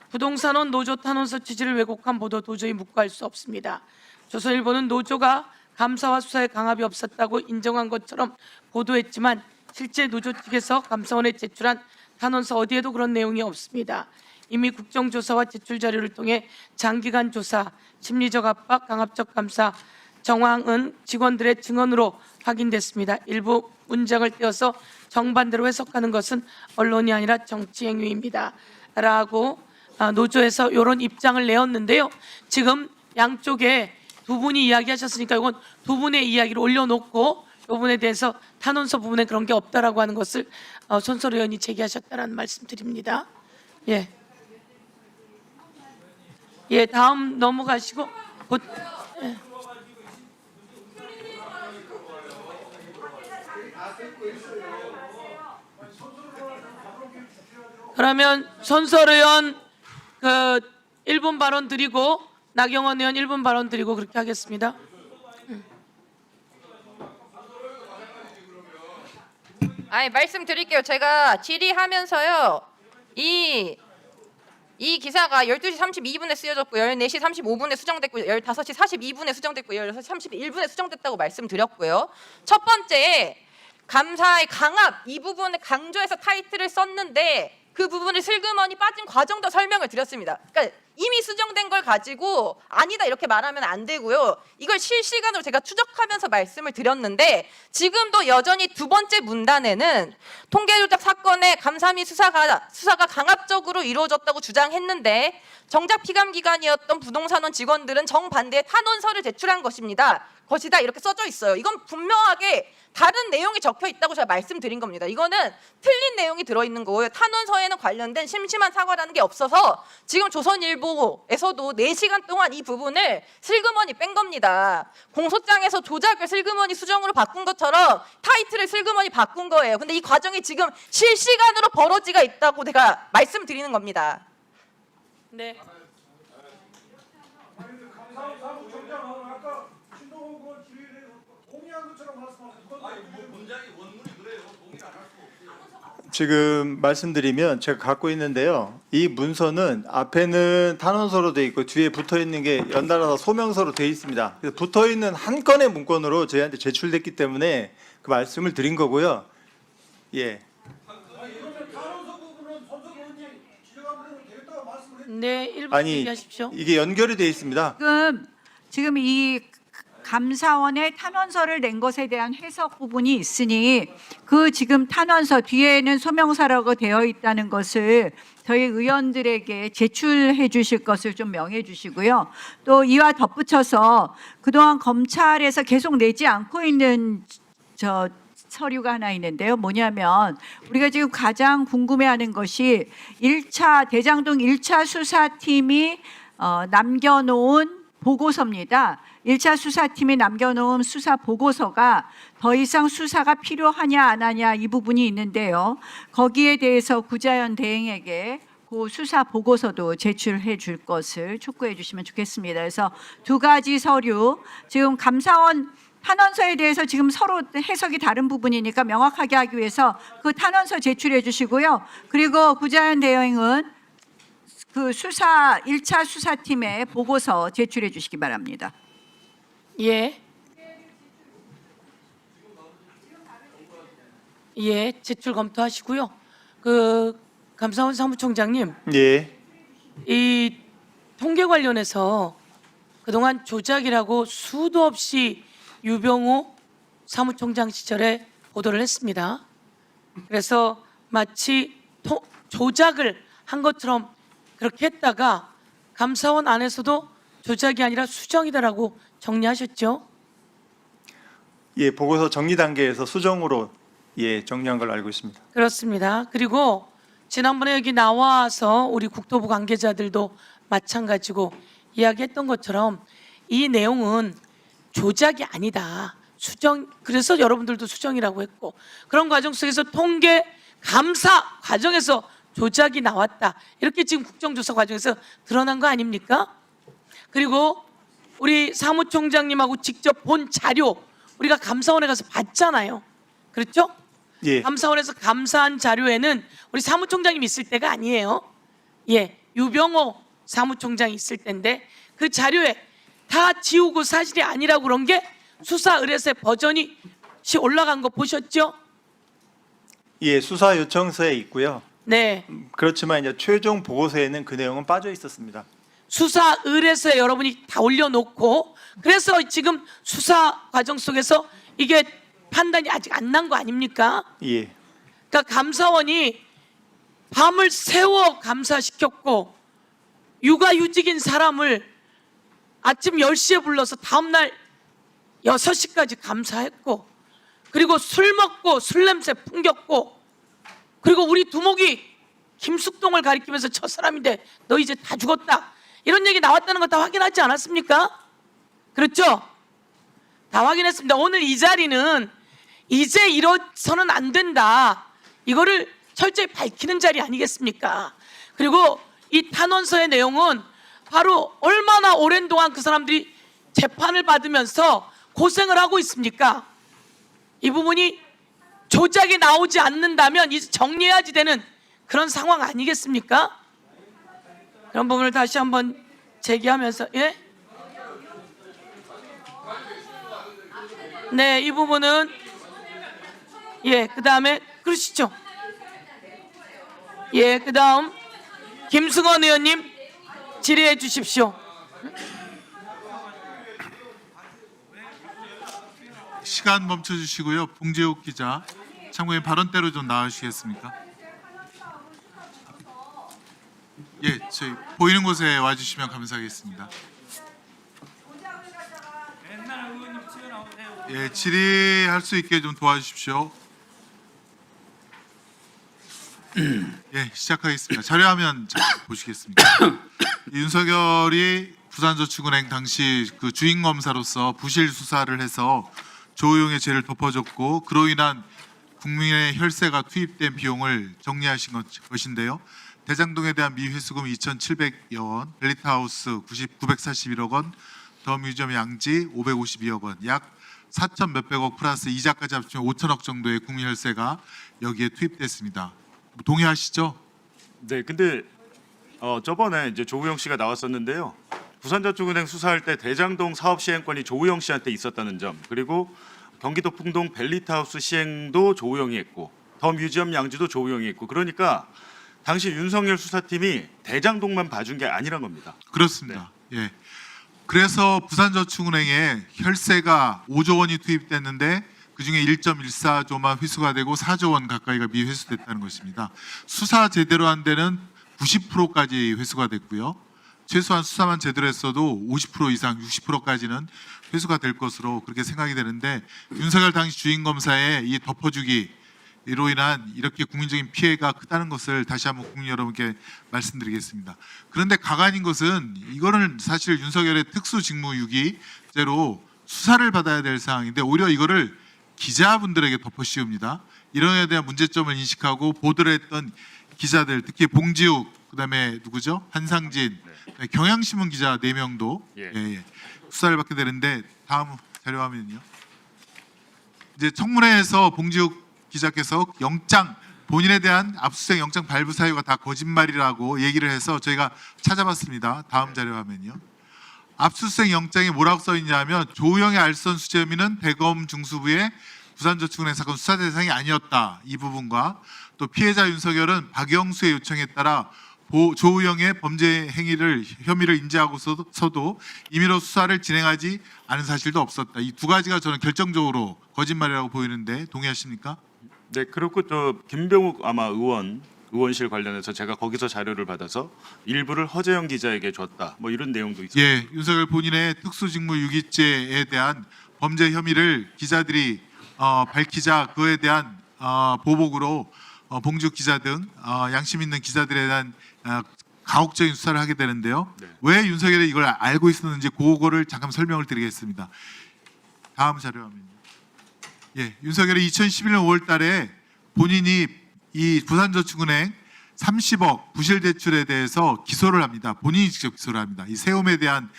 부동산원 노조 탄원서 취지를 왜곡한 보도 도저히 묵과할 수 없습니다. 조선일보는 노조가 감사와 수사에 강압이 없었다고 인정한 것처럼 보도했지만 실제 노조 측에서 감사원에 제출한 탄원서 어디에도 그런 내용이 없습니다. 이미 국정조사와 제출 자료를 통해 장기간 조사, 심리적 압박, 강압적 감사 정황은 직원들의 증언으로 확인됐습니다. 일부 문장을 떼어서 정반대로 해석하는 것은 언론이 아니라 정치 행위입니다. 라고 노조에서 이런 입장을 내었는데요. 지금 양쪽에 두 분이 이야기하셨으니까 이건 두 분의 이야기를 올려놓고 이 부분에 대해서 탄원서 부분에 그런 게 없다라고 하는 것을 손설 의원이 제기하셨다는 말씀드립니다. 예. 예, 다음 넘어가시고 곧. 예. 그러면 손설 의원 그 1분 발언 드리고 나경원 의원 1분 발언 드리고 그렇게 하겠습니다. 아니 말씀드릴게요. 제가 질의하면서요. 이 기사가 12시 32분에 쓰여졌고 14시 35분에 수정됐고 15시 42분에 수정됐고 16시 31분에 수정됐다고 말씀드렸고요. 첫 번째 감사의 강압 이 부분을 강조해서 타이틀을 썼는데 그 부분을 슬그머니 빠진 과정도 설명을 드렸습니다. 그러니까 이미 수정된 걸 가지고 아니다 이렇게 말하면 안 되고요. 이걸 실시간으로 제가 추적하면서 말씀을 드렸는데 지금도 여전히 두 번째 문단에는 통계조작 사건의 감사 및 수사가 강압적으로 이루어졌다고 주장했는데 정작 피감기관이었던 부동산원 직원들은 정반대의 탄원서를 제출한 것입니다. 것이다 이렇게 써져 있어요. 이건 분명하게 다른 내용이 적혀 있다고 제가 말씀드린 겁니다. 이거는 틀린 내용이 들어있는 거고요. 탄원서에는 관련된 심심한 사과라는 게 없어서 지금 조선일보에서도 4시간 동안 이 부분을 슬그머니 뺀 겁니다. 공소장에서 조작을 슬그머니 수정으로 바꾼 것처럼 타이틀을 슬그머니 바꾼 거예요. 근데 이 과정이 지금 실시간으로 벌어지고 있다고 제가 말씀드리는 겁니다. 네. 지금 말씀드리면 제가 갖고 있는데요. 이 문서는 앞에는 탄원서로 돼 있고 뒤에 붙어 있는 게 연달아서 소명서로 돼 있습니다. 그래서 붙어 있는 한 건의 문건으로 저희한테 제출됐기 때문에 그 말씀을 드린 거고요. 예. 네, 1분 아니 얘기하십시오. 이게 연결이 돼 있습니다. 지금 이 감사원의 탄원서를 낸 것에 대한 해석 부분이 있으니 그 지금 탄원서 뒤에는 소명서라고 되어 있다는 것을 저희 의원들에게 제출해 주실 것을 좀 명해 주시고요. 또 이와 덧붙여서 그동안 검찰에서 계속 내지 않고 있는 서류가 하나 있는데요. 뭐냐면 우리가 지금 가장 궁금해하는 것이 1차 대장동 1차 수사팀이 남겨놓은 보고서입니다. 1차 수사팀이 남겨놓은 수사 보고서가 더 이상 수사가 필요하냐 안 하냐 이 부분이 있는데요. 거기에 대해서 구자연 대행에게 그 수사 보고서도 제출해 줄 것을 촉구해 주시면 좋겠습니다. 그래서 두 가지 서류, 지금 감사원 탄원서에 대해서 지금 서로 해석이 다른 부분이니까 명확하게 하기 위해서 그 탄원서 제출해 주시고요. 그리고 구자연 대행은 그 수사 1차 수사팀의 보고서 제출해 주시기 바랍니다. 예. 예, 제출 검토하시고요. 그 감사원 사무총장님, 예. 이 통계 관련해서 그동안 조작이라고 수도 없이 유병호 사무총장 시절에 보도를 했습니다. 그래서 마치 조작을 한 것처럼 그렇게 했다가 감사원 안에서도 조작이 아니라 수정이다라고 정리하셨죠? 예, 보고서 정리 단계에서 수정으로 예, 정리한 걸로 알고 있습니다. 그렇습니다. 그리고 지난번에 여기 나와서 우리 국토부 관계자들도 마찬가지고 이야기했던 것처럼 이 내용은 조작이 아니다. 수정, 그래서 여러분들도 수정이라고 했고 그런 과정 속에서 통계 감사 과정에서 조작이 나왔다. 이렇게 지금 국정조사 과정에서 드러난 거 아닙니까? 그리고 우리 사무총장님하고 직접 본 자료 우리가 감사원에 가서 봤잖아요. 그렇죠? 예. 감사원에서 감사한 자료에는 우리 사무총장님 있을 때가 아니에요. 예, 유병호 사무총장이 있을 때인데 그 자료에 다 지우고 사실이 아니라고 그런 게 수사 의뢰서에 버전이 올라간 거 보셨죠? 예, 수사 요청서에 있고요. 네. 그렇지만 이제 최종 보고서에는 그 내용은 빠져 있었습니다. 수사 의뢰서에 여러분이 다 올려놓고 그래서 지금 수사 과정 속에서 이게 판단이 아직 안 난 거 아닙니까? 예. 그러니까 감사원이 밤을 새워 감사시켰고 육아휴직인 사람을 아침 10시에 불러서 다음날 6시까지 감사했고 그리고 술 먹고 술 냄새 풍겼고 그리고 우리 두목이 김숙동을 가리키면서 저 사람인데 너 이제 다 죽었다 이런 얘기 나왔다는 거 다 확인하지 않았습니까? 그렇죠? 다 확인했습니다. 오늘 이 자리는 이제 이러서는 안 된다 이거를 철저히 밝히는 자리 아니겠습니까? 그리고 이 탄원서의 내용은 바로 얼마나 오랜 동안 그 사람들이 재판을 받으면서 고생을 하고 있습니까? 이 부분이 조작이 나오지 않는다면 이제 정리해야지 되는 그런 상황 아니겠습니까? 그런 부분을 다시 한번 제기하면서 예? 네, 이 부분은 예, 그다음에 그러시죠. 예, 그다음 김승원 의원님 질의해 주십시오. 시간 멈춰 주시고요. 봉재욱 기자, 참고인 발언대로 좀 나와주시겠습니까? 예, 저희 보이는 곳에 와주시면 감사하겠습니다. 맨날 의원님 예, 질의할 수 있게 좀 도와주십시오. 예, 시작하겠습니다. 자료화면 보시겠습니다. 윤석열이 부산저축은행 당시 그 주인 검사로서 부실 수사를 해서 조우용의 죄를 덮어줬고 그로 인한 국민의 혈세가 투입된 비용을 정리하신 것인데요. 대장동에 대한 미회수금 2,700여 원, 벨리타하우스 941억 원, 더 뮤지엄 양지 552억 원, 약 4천 몇백억 플러스 이자까지 합치면 5천억 정도의 국민 혈세가 여기에 투입됐습니다. 동의하시죠? 네, 근데 저번에 이제 조우영 씨가 나왔었는데요. 부산저축은행 수사할 때 대장동 사업 시행권이 조우영 씨한테 있었다는 점, 그리고 경기도 풍동 벨리타하우스 시행도 조우영이 했고 더 뮤지엄 양지도 조우영이 했고, 그러니까 당시 윤석열 수사팀이 대장동만 봐준 게 아니란 겁니다. 그렇습니다. 예. 그래서 부산저축은행에 혈세가 5조 원이 투입됐는데 그중에 1.14조만 회수가 되고 4조 원 가까이가 미회수됐다는 것입니다. 수사 제대로 한 데는 90%까지 회수가 됐고요. 최소한 수사만 제대로 했어도 50% 이상 60%까지는 회수가 될 것으로 그렇게 생각이 되는데, 윤석열 당시 주인 검사의 이 덮어주기로 인한 이렇게 국민적인 피해가 크다는 것을 다시 한번 국민 여러분께 말씀드리겠습니다. 그런데 가관인 것은 이거는 사실 윤석열의 특수직무유기죄로 수사를 받아야 될 사항인데 오히려 이거를 기자분들에게 덮어씌웁니다. 이런 데 대한 문제점을 인식하고 보도를 했던 기자들, 특히 봉지욱, 그다음에 누구죠? 한상진, 경향신문 기자 4명도 수사를 받게 되는데, 다음 자료 화면은요. 이제 청문회에서 봉지욱 기자께서 영장, 본인에 대한 압수수색 영장 발부 사유가 다 거짓말이라고 얘기를 해서 저희가 찾아봤습니다. 다음 자료 화면이요. 압수수색 영장에 뭐라고 써 있냐면 조우영의 알선 수재 혐의는 대검 중수부의 부산저축은행 사건 수사 대상이 아니었다, 이 부분과 또 피해자 윤석열은 박영수의 요청에 따라 조우영의 범죄 혐의를 인지하고서도 임의로 수사를 진행하지 않은 사실도 없었다. 이 두 가지가 저는 결정적으로 거짓말이라고 보이는데 동의하십니까? 네, 그렇고 또 김병욱 아마 의원실 관련해서 제가 거기서 자료를 받아서 일부를 허재영 기자에게 줬다, 뭐 이런 내용도 있습니다. 예, 윤석열 본인의 특수직무유기죄에 대한 범죄 혐의를 기자들이 밝히자 그에 대한 보복으로 봉지욱 기자 등 양심 있는 기자들에 대한 가혹적인 수사를 하게 되는데요. 네. 왜 윤석열이 이걸 알고 있었는지 그거를 잠깐 설명을 드리겠습니다. 다음 자료 화면요. 예, 윤석열이 2011년 5월달에 본인이 이 부산저축은행 30억 부실 대출에 대해서 기소를 합니다. 본인이 직접 기소를 합니다. 이 세움에 대한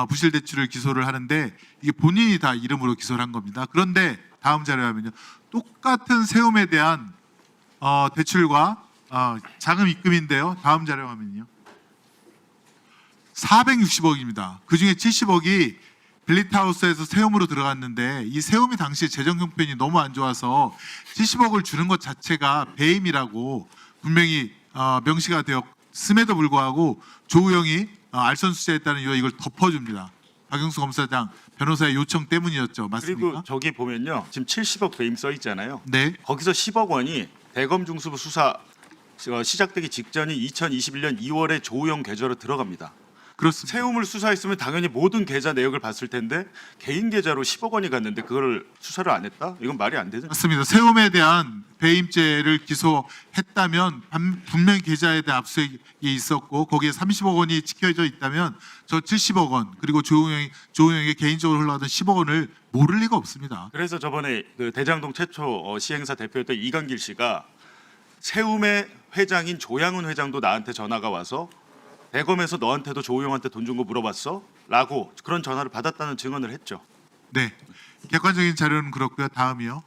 부실 대출을 기소를 하는데 이게 본인이 다 이름으로 기소를 한 겁니다. 그런데 다음 자료 화면요. 똑같은 세움에 대한 대출과 자금 입금인데요. 다음 자료 화면이요. 460억입니다. 그중에 70억이 벨리타하우스에서 세움으로 들어갔는데 이 세움이 당시 재정 형편이 너무 안 좋아서 70억을 주는 것 자체가 배임이라고 분명히 명시가 되었음에도 불구하고 조우영이 알선수재했다는 이유로 이걸 덮어줍니다. 박영수 검사장 변호사의 요청 때문이었죠. 맞습니까? 그리고 저기 보면요, 지금 70억 배임 써 있잖아요. 네. 거기서 10억 원이 대검 중수부 수사 시작되기 직전인 2021년 2월에 조우영 계좌로 들어갑니다. 그렇습니다. 세움을 수사했으면 당연히 모든 계좌 내역을 봤을 텐데 개인 계좌로 10억 원이 갔는데 그걸 수사를 안 했다? 이건 말이 안 되죠. 맞습니다. 세움에 대한 배임죄를 기소했다면 분명히 계좌에 대한 압수수색이 있었고 거기에 30억 원이 찍혀져 있다면 저 70억 원 그리고 조우영이 개인적으로 흘러가던 10억 원을 모를 리가 없습니다. 그래서 저번에 그 대장동 최초 시행사 대표였던 이강길 씨가 세움의 회장인 조양훈 회장도 나한테 전화가 와서 대검에서 너한테도 조우영한테 돈 준 거 물어봤어? 라고 그런 전화를 받았다는 증언을 했죠. 네, 객관적인 자료는 그렇고요. 다음이요.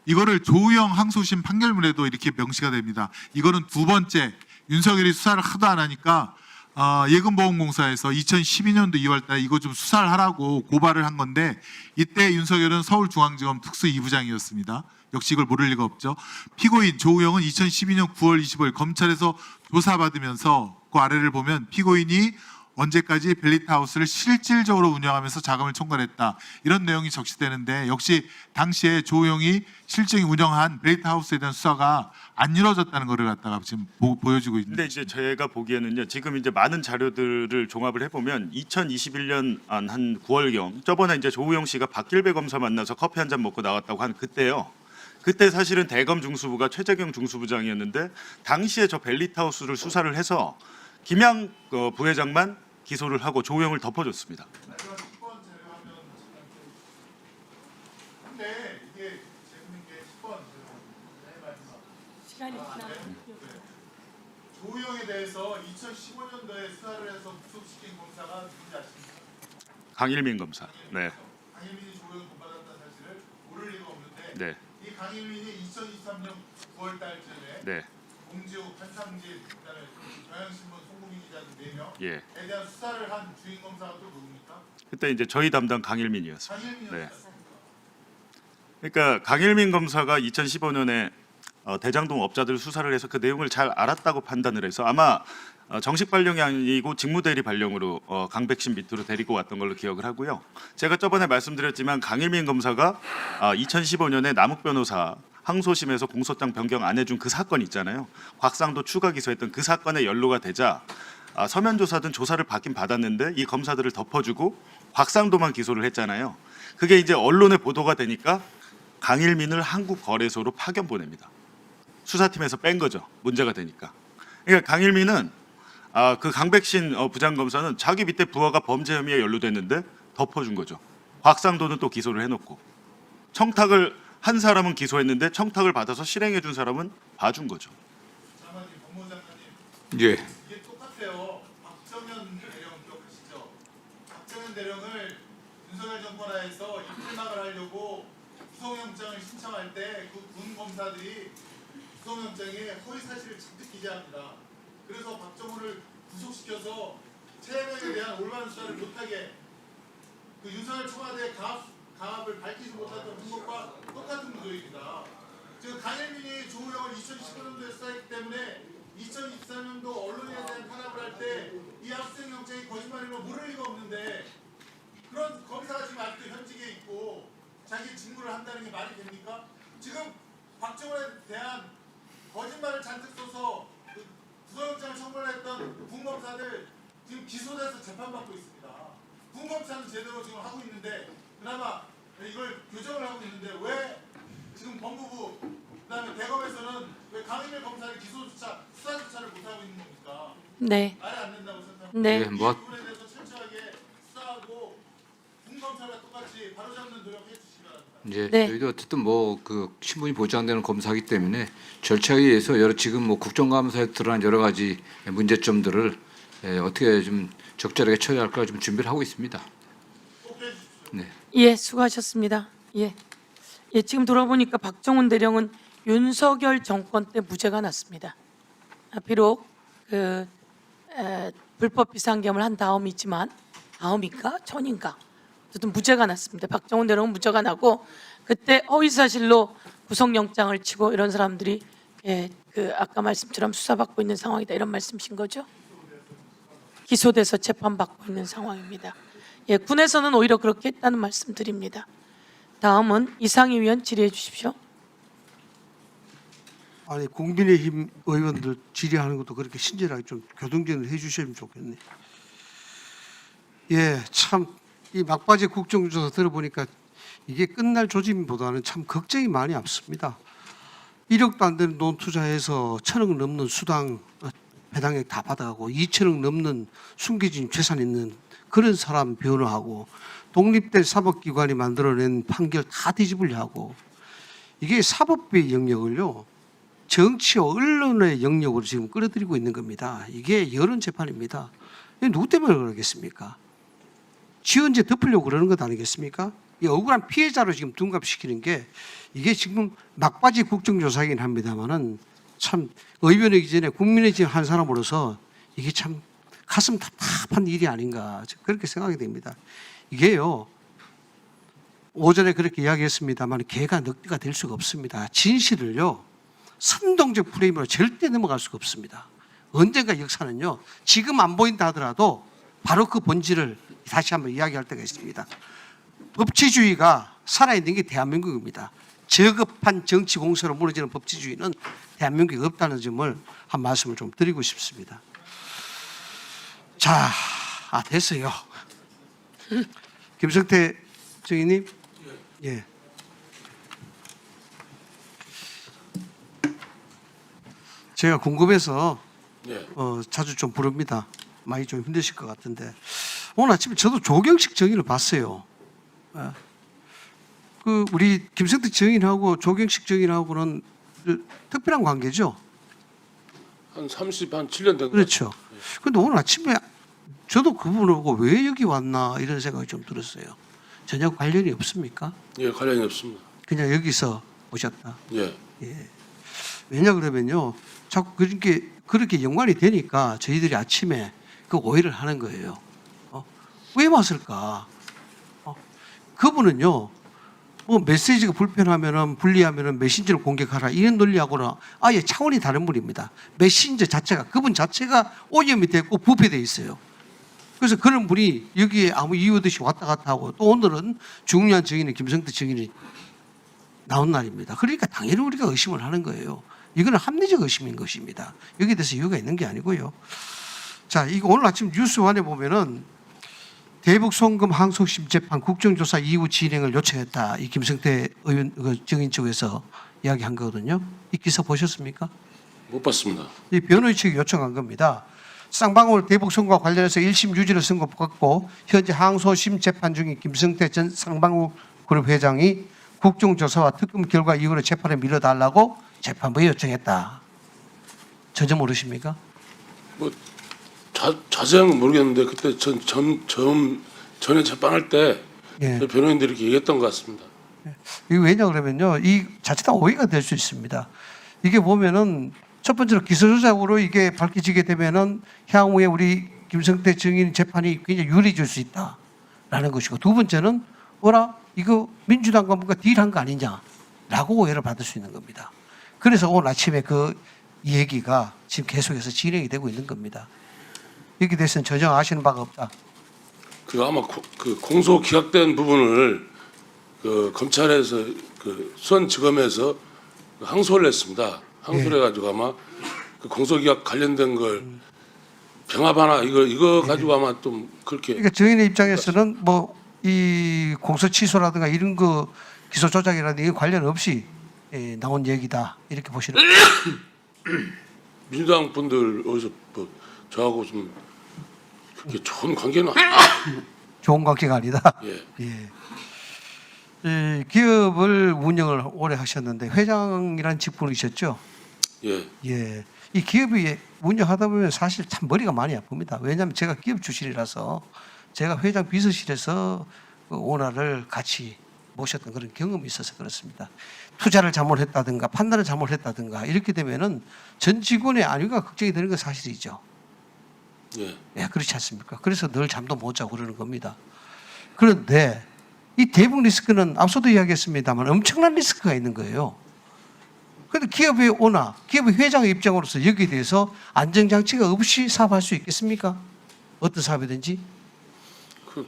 이거를 조우영 항소심 판결문에도 이렇게 명시가 됩니다. 이거는 두 번째 윤석열이 수사를 하도 안 하니까 예금보험공사에서 2012년도 2월달에 이거 좀 수사를 하라고 고발을 한 건데 이때 윤석열은 서울중앙지검 특수 2부장이었습니다. 역시 이걸 모를 리가 없죠. 피고인 조우영은 2012년 9월 25일 검찰에서 조사받으면서 그 아래를 보면 피고인이 언제까지 벨리타하우스를 실질적으로 운영하면서 자금을 총괄했다. 이런 내용이 적시되는데 역시 당시에 조우영이 실질적인 운영한 벨리타하우스에 대한 수사가 안 이루어졌다는 것을 갖다가 지금 보여주고 있는. 근데 이제 제가 보기에는요. 지금 이제 많은 자료들을 종합을 해보면 2021년 한 9월경 저번에 이제 조우영 씨가 박길배 검사 만나서 커피 한 잔 먹고 나왔다고 한 그때요. 그때 사실은 대검 중수부가 최재경 중수부장이었는데 당시에 저 벨리타하우스를 수사를 해서 김양 부회장만 기소를 하고 조우영을 덮어줬습니다. 근데 이게 재밌는 게 10번 시간이 지나. 조우영에 대해서 2015년도에 수사를 해서 구속시킨 검사가 누군지 아십니까? 강일민 검사. 네. 강일민이 조우영 돈 받았다는 사실을 모를 리가 없는데 네. 이 강일민이 2023년 9월 달쯤에 네. 공지욱, 한상진, 그다음에 경향신문 송국민 기자 등 4명에 예. 대한 수사를 한 주인 검사가 또 누굽니까? 그때 이제 저희 담당 강일민이었습니다. 강일민이었어요. 네. 그러니까 강일민 검사가 2015년에 대장동 업자들 수사를 해서 그 내용을 잘 알았다고 판단을 해서 아마 정식 발령이 아니고 직무대리 발령으로 강백신 밑으로 데리고 왔던 걸로 기억을 하고요. 제가 저번에 말씀드렸지만 강일민 검사가 2015년에 남욱 변호사 항소심에서 공소장 변경 안 해준 그 사건 있잖아요. 곽상도 추가 기소했던 그 사건에 연루가 되자 서면 조사든 조사를 받긴 받았는데 이 검사들을 덮어주고 곽상도만 기소를 했잖아요. 그게 이제 언론에 보도가 되니까 강일민을 한국거래소로 파견 보냅니다. 수사팀에서 뺀 거죠. 문제가 되니까. 그러니까 강일민은 그 강백신 부장검사는 자기 밑에 부하가 범죄 혐의에 연루됐는데 덮어준 거죠. 곽상도는 또 기소를 해놓고 청탁을 한 사람은 기소했는데 청탁을 받아서 실행해 준 사람은 봐준 거죠. 장관님, 법무장관님. 예. 이게 똑같아요. 박정현 대령 기억하시죠? 박정현 대령을 윤석열 정권 하에서 입틀막을 하려고 구속영장을 신청할 때 그 군 검사들이 구속영장에 허위 사실을 잔뜩 기재합니다. 그래서 박정훈을 구속시켜서 최혜명에 대한 올바른 수사를 못하게 그 윤석열 청와대 가압을 밝히지 못했던 방법과 똑같은 구조입니다. 지금 강일민이 조우영을 2015년도에 수사했기 때문에 2024년도 언론에 대한 탄압을 할 때 이 압수수색 영장이 거짓말이면 모를 리가 없는데 그런 검사가 지금 아직도 현직에 있고 자기 직무를 한다는 게 말이 됩니까? 지금 박정훈에 대한 거짓말을 잔뜩 써서 구속영장을 청구했던 군검사들 지금 기소돼서 재판받고 있습니다. 군검사는 제대로 지금 하고 있는데 그나마 이걸 교정을 하고 있는데 왜 지금 법무부 그다음에 대검에서는 왜 강일민 검사를 기소조차 수사조차를 못하고 있는 겁니까? 네. 말이 안 된다고 생각합니다. 네. 예, 뭐 이 부분에 대해서 철저하게 수사하고 군검사가 똑같이 바로잡는 노력해 주시기 바랍니다. 이제 네. 저희도 어쨌든 뭐 그 신분이 보장되는 검사이기 때문에 절차에 의해서 여러 지금 뭐 국정감사에 드러난 여러 가지 문제점들을 어떻게 좀 적절하게 처리할까 좀 준비를 하고 있습니다. 네. 예, 수고하셨습니다. 예. 예, 지금 돌아보니까 박정훈 대령은 윤석열 정권 때 무죄가 났습니다. 비록 불법 비상계엄을 한 다음이지만 다음인가 전인가 어쨌든 무죄가 났습니다. 박정훈 대령은 무죄가 나고 그때 허위 사실로 구속영장을 치고 이런 사람들이 그 아까 말씀처럼 수사받고 있는 상황이다 이런 말씀이신 거죠? 기소돼서 재판받고 있는 상황입니다. 예, 군에서는 오히려 그렇게 했다는 말씀드립니다. 다음은 이상희 위원 질의해 주십시오. 아니 국민의힘 의원들 질의하는 것도 그렇게 친절하게 좀 교통정리를 해주시면 좋겠네. 예, 참 이 막바지 국정조사 들어보니까 이게 끝날 조짐보다는 참 걱정이 많이 앞섭니다. 1억도 안 되는 돈 투자해서 1,000억 넘는 수당 배당액 다 받아가고 2,000억 넘는 숨겨진 재산 있는 그런 사람 변호하고 독립된 사법기관이 만들어낸 판결 다 뒤집으려 하고 이게 사법부의 영역을요 정치와 언론의 영역으로 지금 끌어들이고 있는 겁니다. 이게 여론 재판입니다. 이게 누구 때문에 그러겠습니까? 지연제 덮으려고 그러는 것 아니겠습니까? 이 억울한 피해자로 지금 둔갑시키는 게 이게 지금 막바지 국정조사이긴 합니다만은 참 의원이기 전에 국민의힘 한 사람으로서 이게 참 가슴 답답한 일이 아닌가 그렇게 생각이 됩니다. 이게요 오전에 그렇게 이야기했습니다만 개가 늑대가 될 수가 없습니다. 진실을요 선동적 프레임으로 절대 넘어갈 수가 없습니다. 언젠가 역사는요 지금 안 보인다 하더라도 바로 그 본질을 다시 한번 이야기할 때가 있습니다. 법치주의가 살아있는 게 대한민국입니다. 저급한 정치 공세로 무너지는 법치주의는 대한민국에 없다는 점을 한 말씀을 좀 드리고 싶습니다. 자, 됐어요. 김성태 증인님, 예. 제가 궁금해서 예. 자주 좀 부릅니다. 많이 좀 힘드실 것 같은데 오늘 아침에 저도 조경식 증인을 봤어요. 예. 그 우리 김성태 증인하고 조경식 증인하고는 특별한 관계죠. 한 7년 된 거. 그렇죠. 그런데 오늘 아침에 저도 그분을 보고 왜 여기 왔나 이런 생각이 좀 들었어요. 전혀 관련이 없습니까? 예, 관련이 없습니다. 그냥 여기서 오셨다. 예. 왜냐 그러면요, 자꾸 그렇게 연관이 되니까 저희들이 아침에 그 오해를 하는 거예요. 왜 왔을까? 그분은요, 뭐 메시지가 불편하면은 불리하면은 메신저를 공격하라 이런 논리하고는 아예 차원이 다른 분입니다. 메신저 자체가 그분 자체가 오염이 됐고 부패돼 있어요. 그래서 그런 분이 여기에 아무 이유 없이 왔다 갔다 하고 또 오늘은 중요한 증인인 김성태 증인이 나온 날입니다. 그러니까 당연히 우리가 의심을 하는 거예요. 이거는 합리적 의심인 것입니다. 여기에 대해서 이유가 있는 게 아니고요. 자, 이거 오늘 아침 뉴스원에 보면은 대북 송금 항소심 재판 국정조사 이후 진행을 요청했다. 이 김성태 의원 증인 쪽에서 이야기한 거거든요. 이 기사 보셨습니까? 못 봤습니다. 이 변호인 측이 요청한 겁니다. 쌍방울 대북 송금과 관련해서 1심 유죄를 선고받고 현재 항소심 재판 중인 김성태 전 쌍방울 그룹 회장이 국정조사와 특검 결과 이후로 재판에 밀어달라고 재판부에 요청했다. 전혀 모르십니까? 뭐 자세한 건 모르겠는데 그때 전에 재판할 때 예. 변호인들이 이렇게 얘기했던 것 같습니다. 이게 왜냐 그러면요, 이 자칫 오해가 될 수 있습니다. 이게 보면은 첫 번째로 기소조작으로 이게 밝혀지게 되면은 향후에 우리 김성태 증인 재판이 굉장히 유리해질 수 있다라는 것이고, 두 번째는 이거 민주당과 뭔가 딜한 거 아니냐라고 오해를 받을 수 있는 겁니다. 그래서 오늘 아침에 그 얘기가 지금 계속해서 진행이 되고 있는 겁니다. 여기 대해서는 전혀 아시는 바가 없다. 그 아마 그 공소 기각된 부분을 그 검찰에서 그 수원지검에서 항소를 했습니다. 항소를 해가지고 아마 그 공소 기각 관련된 걸 병합하나 이거 가지고 아마 좀 그렇게. 그러니까 저희의 입장에서는 뭐 이 공소 취소라든가 이런 거 기소 조작이라든가 이게 관련 없이 나온 얘기다 이렇게 보시는 거예요. 민주당 분들 어디서 뭐 저하고 좀 그렇게 좋은 관계는 좋은 관계가 아니다. 예. 기업을 운영을 오래 하셨는데 회장이라는 직분이셨죠? 예. 이 기업이 운영하다 보면 사실 참 머리가 많이 아픕니다. 왜냐하면 제가 기업 출신이라서 제가 회장 비서실에서 그 오너를 같이 모셨던 그런 경험이 있어서 그렇습니다. 투자를 잘못했다든가 판단을 잘못했다든가 이렇게 되면은 전 직원의 안위가 걱정이 되는 건 사실이죠. 예, 그렇지 않습니까? 그래서 늘 잠도 못 자고 그러는 겁니다. 그런데 이 대북 리스크는 앞서도 이야기했습니다만 엄청난 리스크가 있는 거예요. 그런데 기업의 오너, 기업의 회장의 입장으로서 여기에 대해서 안전장치가 없이 사업할 수 있겠습니까? 어떤 사업이든지. 그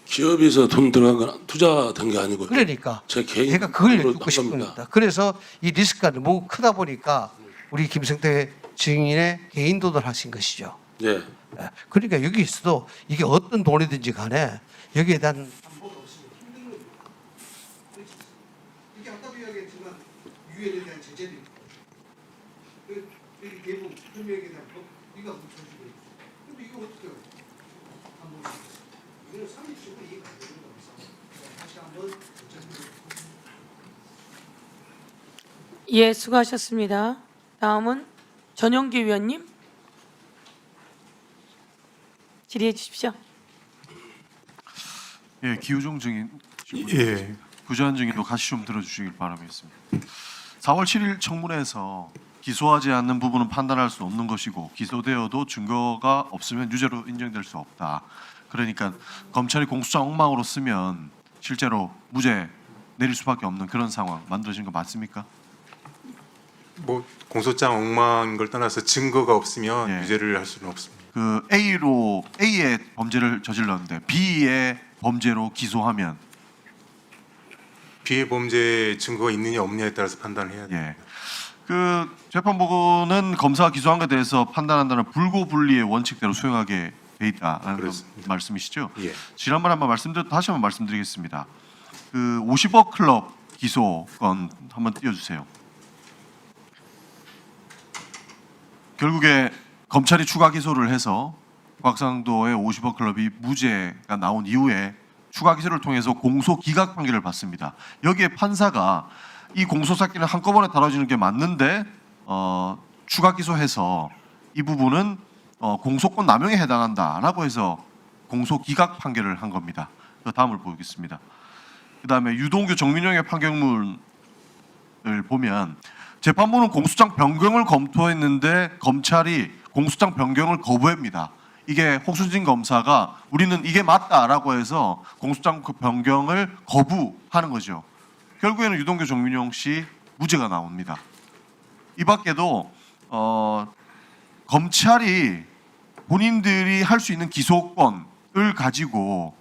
기업에서 돈 들어가거나 투자된 게 아니고요. 그러니까 제 개인 제가 그걸 돈으로 듣고 한 싶은 겁니다. 겁니다. 그래서 이 리스크가 너무 크다 보니까 우리 김성태 증인의 개인 도달 하신 것이죠. 예. 그러니까 여기 있어도 이게 어떤 돈이든지 간에 여기에 대한 담보가 없으면 힘든 겁니다. 이게 아까도 이야기했지만 유엔에 대한 제재도 있고 여기 대부분 금융에 대한 법이가 묻혀지고 있고 근데 이거 어떻게 해요? 이거는 상식적으로 이해가 안 되는 거라서 다시 한번 예, 수고하셨습니다. 다음은 전용기 위원님 질의해 주십시오. 예, 기우종 증인. 예. 구조한 증인도 같이 좀 들어주시길 바라겠습니다. 4월 7일 청문회에서 기소하지 않는 부분은 판단할 수 없는 것이고 기소되어도 증거가 없으면 유죄로 인정될 수 없다. 그러니까 검찰이 공소장 엉망으로 쓰면 실제로 무죄 내릴 수밖에 없는 그런 상황 만들어진 거 맞습니까? 뭐 공소장 엉망인 걸 떠나서 증거가 없으면 유죄를 할 수는 없습니다. 그 A의 범죄를 저질렀는데 B의 범죄로 기소하면 B의 범죄 증거가 있느냐 없느냐에 따라서 판단을 해야 돼요. 예. 그 재판부는 검사가 기소한 것에 대해서 판단한다는 불고불리의 원칙대로 수행하게 돼 있다는 말씀이시죠? 예. 지난번에 한번 다시 한번 말씀드리겠습니다. 그 50억 클럽 기소건 한번 띄워주세요. 결국에 검찰이 추가 기소를 해서 곽상도의 50억 클럽이 무죄가 나온 이후에 추가 기소를 통해서 공소 기각 판결을 받습니다. 여기에 판사가 이 공소사기는 한꺼번에 다뤄지는 게 맞는데 추가 기소해서 이 부분은 공소권 남용에 해당한다라고 해서 공소 기각 판결을 한 겁니다. 다음을 보겠습니다. 그다음에 유동규 정민영의 판결문을 보면 재판부는 공소장 변경을 검토했는데 검찰이 공소장 변경을 거부합니다. 이게 홍순진 검사가 우리는 이게 맞다라고 해서 공소장 변경을 거부하는 거죠. 결국에는 유동규 정민영 씨 무죄가 나옵니다. 이 밖에도 검찰이 본인들이 할 수 있는 기소권을 가지고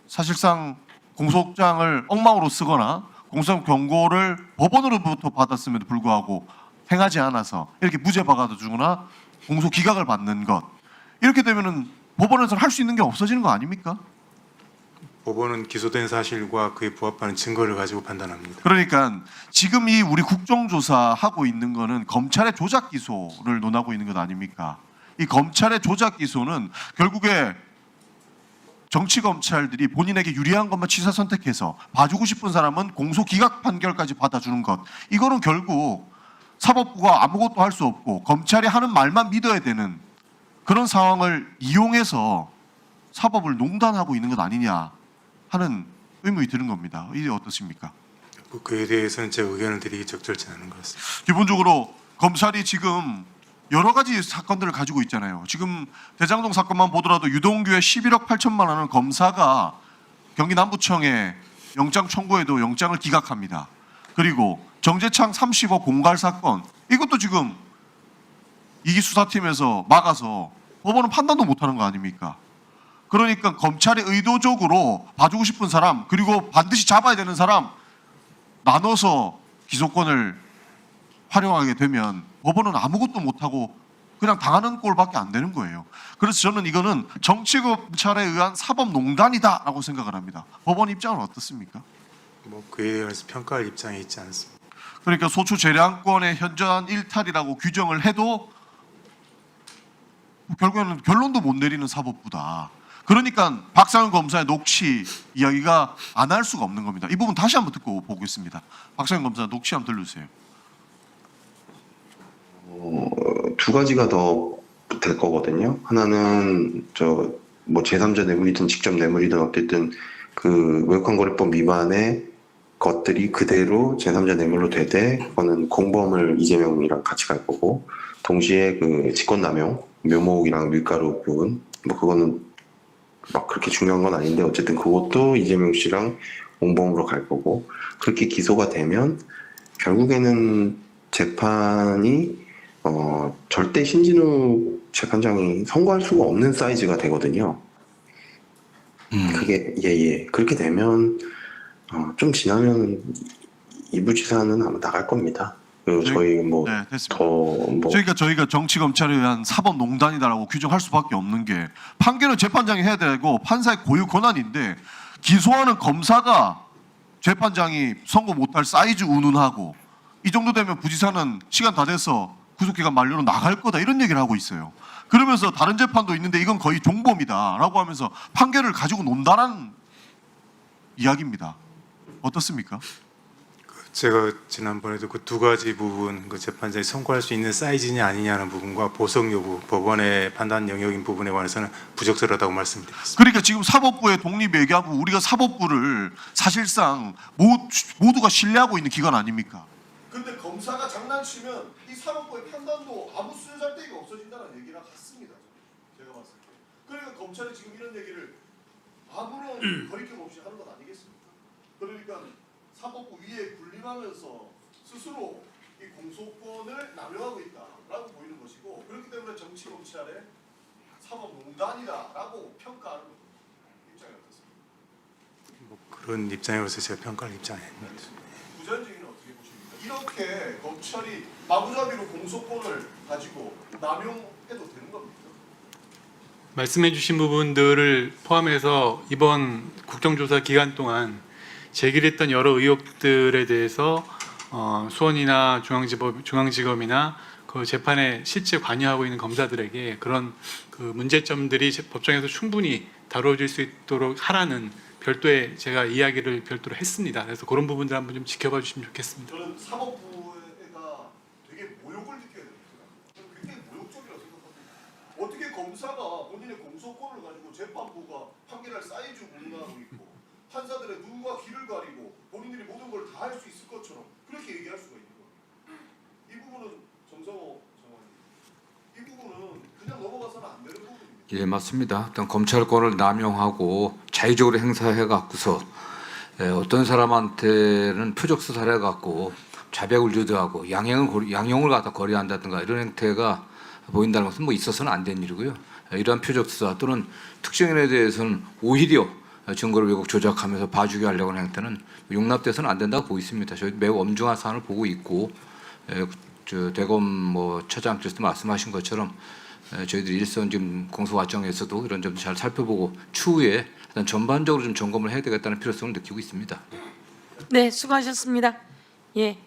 사실상 공소장을 엉망으로 쓰거나 공소장 경고를 법원으로부터 받았음에도 불구하고 행하지 않아서 이렇게 무죄 박아주거나 공소 기각을 받는 것, 이렇게 되면은 법원에서는 할 수 있는 게 없어지는 거 아닙니까? 법원은 기소된 사실과 그에 부합하는 증거를 가지고 판단합니다. 그러니까 지금 이 우리 국정조사하고 있는 거는 검찰의 조작 기소를 논하고 있는 것 아닙니까? 이 검찰의 조작 기소는 결국에 정치 검찰들이 본인에게 유리한 것만 취사 선택해서 봐주고 싶은 사람은 공소 기각 판결까지 받아주는 것, 이거는 결국 사법부가 아무것도 할 수 없고 검찰이 하는 말만 믿어야 되는 그런 상황을 이용해서 사법을 농단하고 있는 것 아니냐 하는 의문이 드는 겁니다. 이게 어떻습니까? 그에 대해서는 제 의견을 드리기 적절치 않은 것 같습니다. 기본적으로 검찰이 지금 여러 가지 사건들을 가지고 있잖아요. 지금 대장동 사건만 보더라도 유동규의 11억 8천만 원은 검사가 경기 남부청에 영장 청구에도 영장을 기각합니다. 그리고 정재창 30억 공갈 사건, 이것도 지금 이기 수사팀에서 막아서 법원은 판단도 못하는 거 아닙니까? 그러니까 검찰이 의도적으로 봐주고 싶은 사람, 그리고 반드시 잡아야 되는 사람 나눠서 기소권을 활용하게 되면 법원은 아무것도 못하고 그냥 당하는 꼴밖에 안 되는 거예요. 그래서 저는 이거는 정치검찰에 의한 사법농단이다라고 생각을 합니다. 법원 입장은 어떻습니까? 뭐 그에 대해서 평가할 입장에 있지 않습니다. 그러니까 소추 재량권의 현저한 일탈이라고 규정을 해도 결국에는 결론도 못 내리는 사법부다. 그러니까 박상현 검사의 녹취 이야기가 안 할 수가 없는 겁니다. 이 부분 다시 한번 듣고 보겠습니다. 박상현 검사 녹취 한번 들려주세요. 두 가지가 더 될 거거든요. 하나는 뭐 제3자 뇌물이든 직접 뇌물이든 어쨌든 그 외국환거래법 위반의 것들이 그대로 제3자 뇌물로 되되 그거는 공범을 이재명이랑 같이 갈 거고, 동시에 그 직권남용, 묘목이랑 밀가루 부분, 뭐 그거는 막 그렇게 중요한 건 아닌데 어쨌든 그것도 이재명 씨랑 공범으로 갈 거고, 그렇게 기소가 되면 결국에는 재판이 절대 신진우 재판장이 선고할 수가 없는 사이즈가 되거든요. 그게 그렇게 되면 좀 지나면 이부 지사는 아마 나갈 겁니다. 저희 저희가 정치 검찰에 의한 사법 농단이다라고 규정할 수밖에 없는 게, 판결은 재판장이 해야 되고 판사의 고유 권한인데 기소하는 검사가 재판장이 선고 못할 사이즈 운운하고 이 정도 되면 부지사는 시간 다 돼서 구속기간 만료로 나갈 거다 이런 얘기를 하고 있어요. 그러면서 다른 재판도 있는데 이건 거의 종범이다라고 하면서 판결을 가지고 논다는 이야기입니다. 어떻습니까? 제가 지난번에도 그 두 가지 부분, 그 재판장이 선고할 수 있는 사이즈냐 아니냐는 부분과 보석 여부, 법원의 판단 영역인 부분에 관해서는 부적절하다고 말씀드렸습니다. 그러니까 지금 사법부의 독립 얘기하고 우리가 사법부를 사실상 모두가 신뢰하고 있는 기관 아닙니까? 근데 검사가 장난치면 이 사법부의 판단도 아무 쓰잘데기가 없어진다는 얘기랑 같습니다. 제가 봤을 때. 그러니까 검찰이 지금 이런 얘기를 아무런 거리낌 없이 하는 것 아니겠습니까? 그러니까 사법부 위에 군림하면서 스스로 이 공소권을 남용하고 있다라고 보이는 것이고, 그렇기 때문에 정치 검찰의 사법농단이다라고 평가하는 입장이 어떻습니까? 그런 입장으로서 제가 평가할 입장이 아닙니다. 부전 증인은 어떻게 보십니까? 이렇게 검찰이 마구잡이로 공소권을 가지고 남용해도 되는 겁니까? 말씀해 주신 부분들을 포함해서 이번 국정조사 기간 동안 제기됐던 여러 의혹들에 대해서 수원이나 중앙지검이나 그 재판에 실제 관여하고 있는 검사들에게 그런 그 문제점들이 법정에서 충분히 다뤄질 수 있도록 하라는 별도의 제가 이야기를 별도로 했습니다. 그래서 그런 부분들 한번 좀 지켜봐 주시면 좋겠습니다. 저는 사법부가 되게 모욕을 느껴야 됩니다. 저는 굉장히 모욕적이라고 생각합니다. 어떻게 검사가 본인의 공소권을 가지고 재판부가 판결할 사이즈 운운하고 있고 판사들의 눈과 귀를 가리고 본인들이 모든 걸 다 할 수 있을 것처럼 그렇게 얘기할 수가 있는 겁니다. 이 부분은 정성호 장관님, 이 부분은 그냥 넘어가서는 안 되는 부분입니다. 예, 맞습니다. 일단 검찰권을 남용하고 자의적으로 행사해 갖고서 어떤 사람한테는 표적 수사를 해 갖고 자백을 유도하고 양형을 갖다 거래한다든가 이런 행태가 보인다는 것은 뭐 있어서는 안 되는 일이고요. 이러한 표적 수사 또는 특정인에 대해서는 오히려 증거를 왜곡 조작하면서 봐주게 하려고 하는 행태는 용납돼서는 안 된다고 보고 있습니다. 저희 매우 엄중한 사안을 보고 있고 대검 처장께서도 말씀하신 것처럼 저희들이 일선 지금 공소 과정에서도 이런 점도 잘 살펴보고 추후에 일단 전반적으로 좀 점검을 해야 되겠다는 필요성을 느끼고 있습니다. 네, 수고하셨습니다. 예,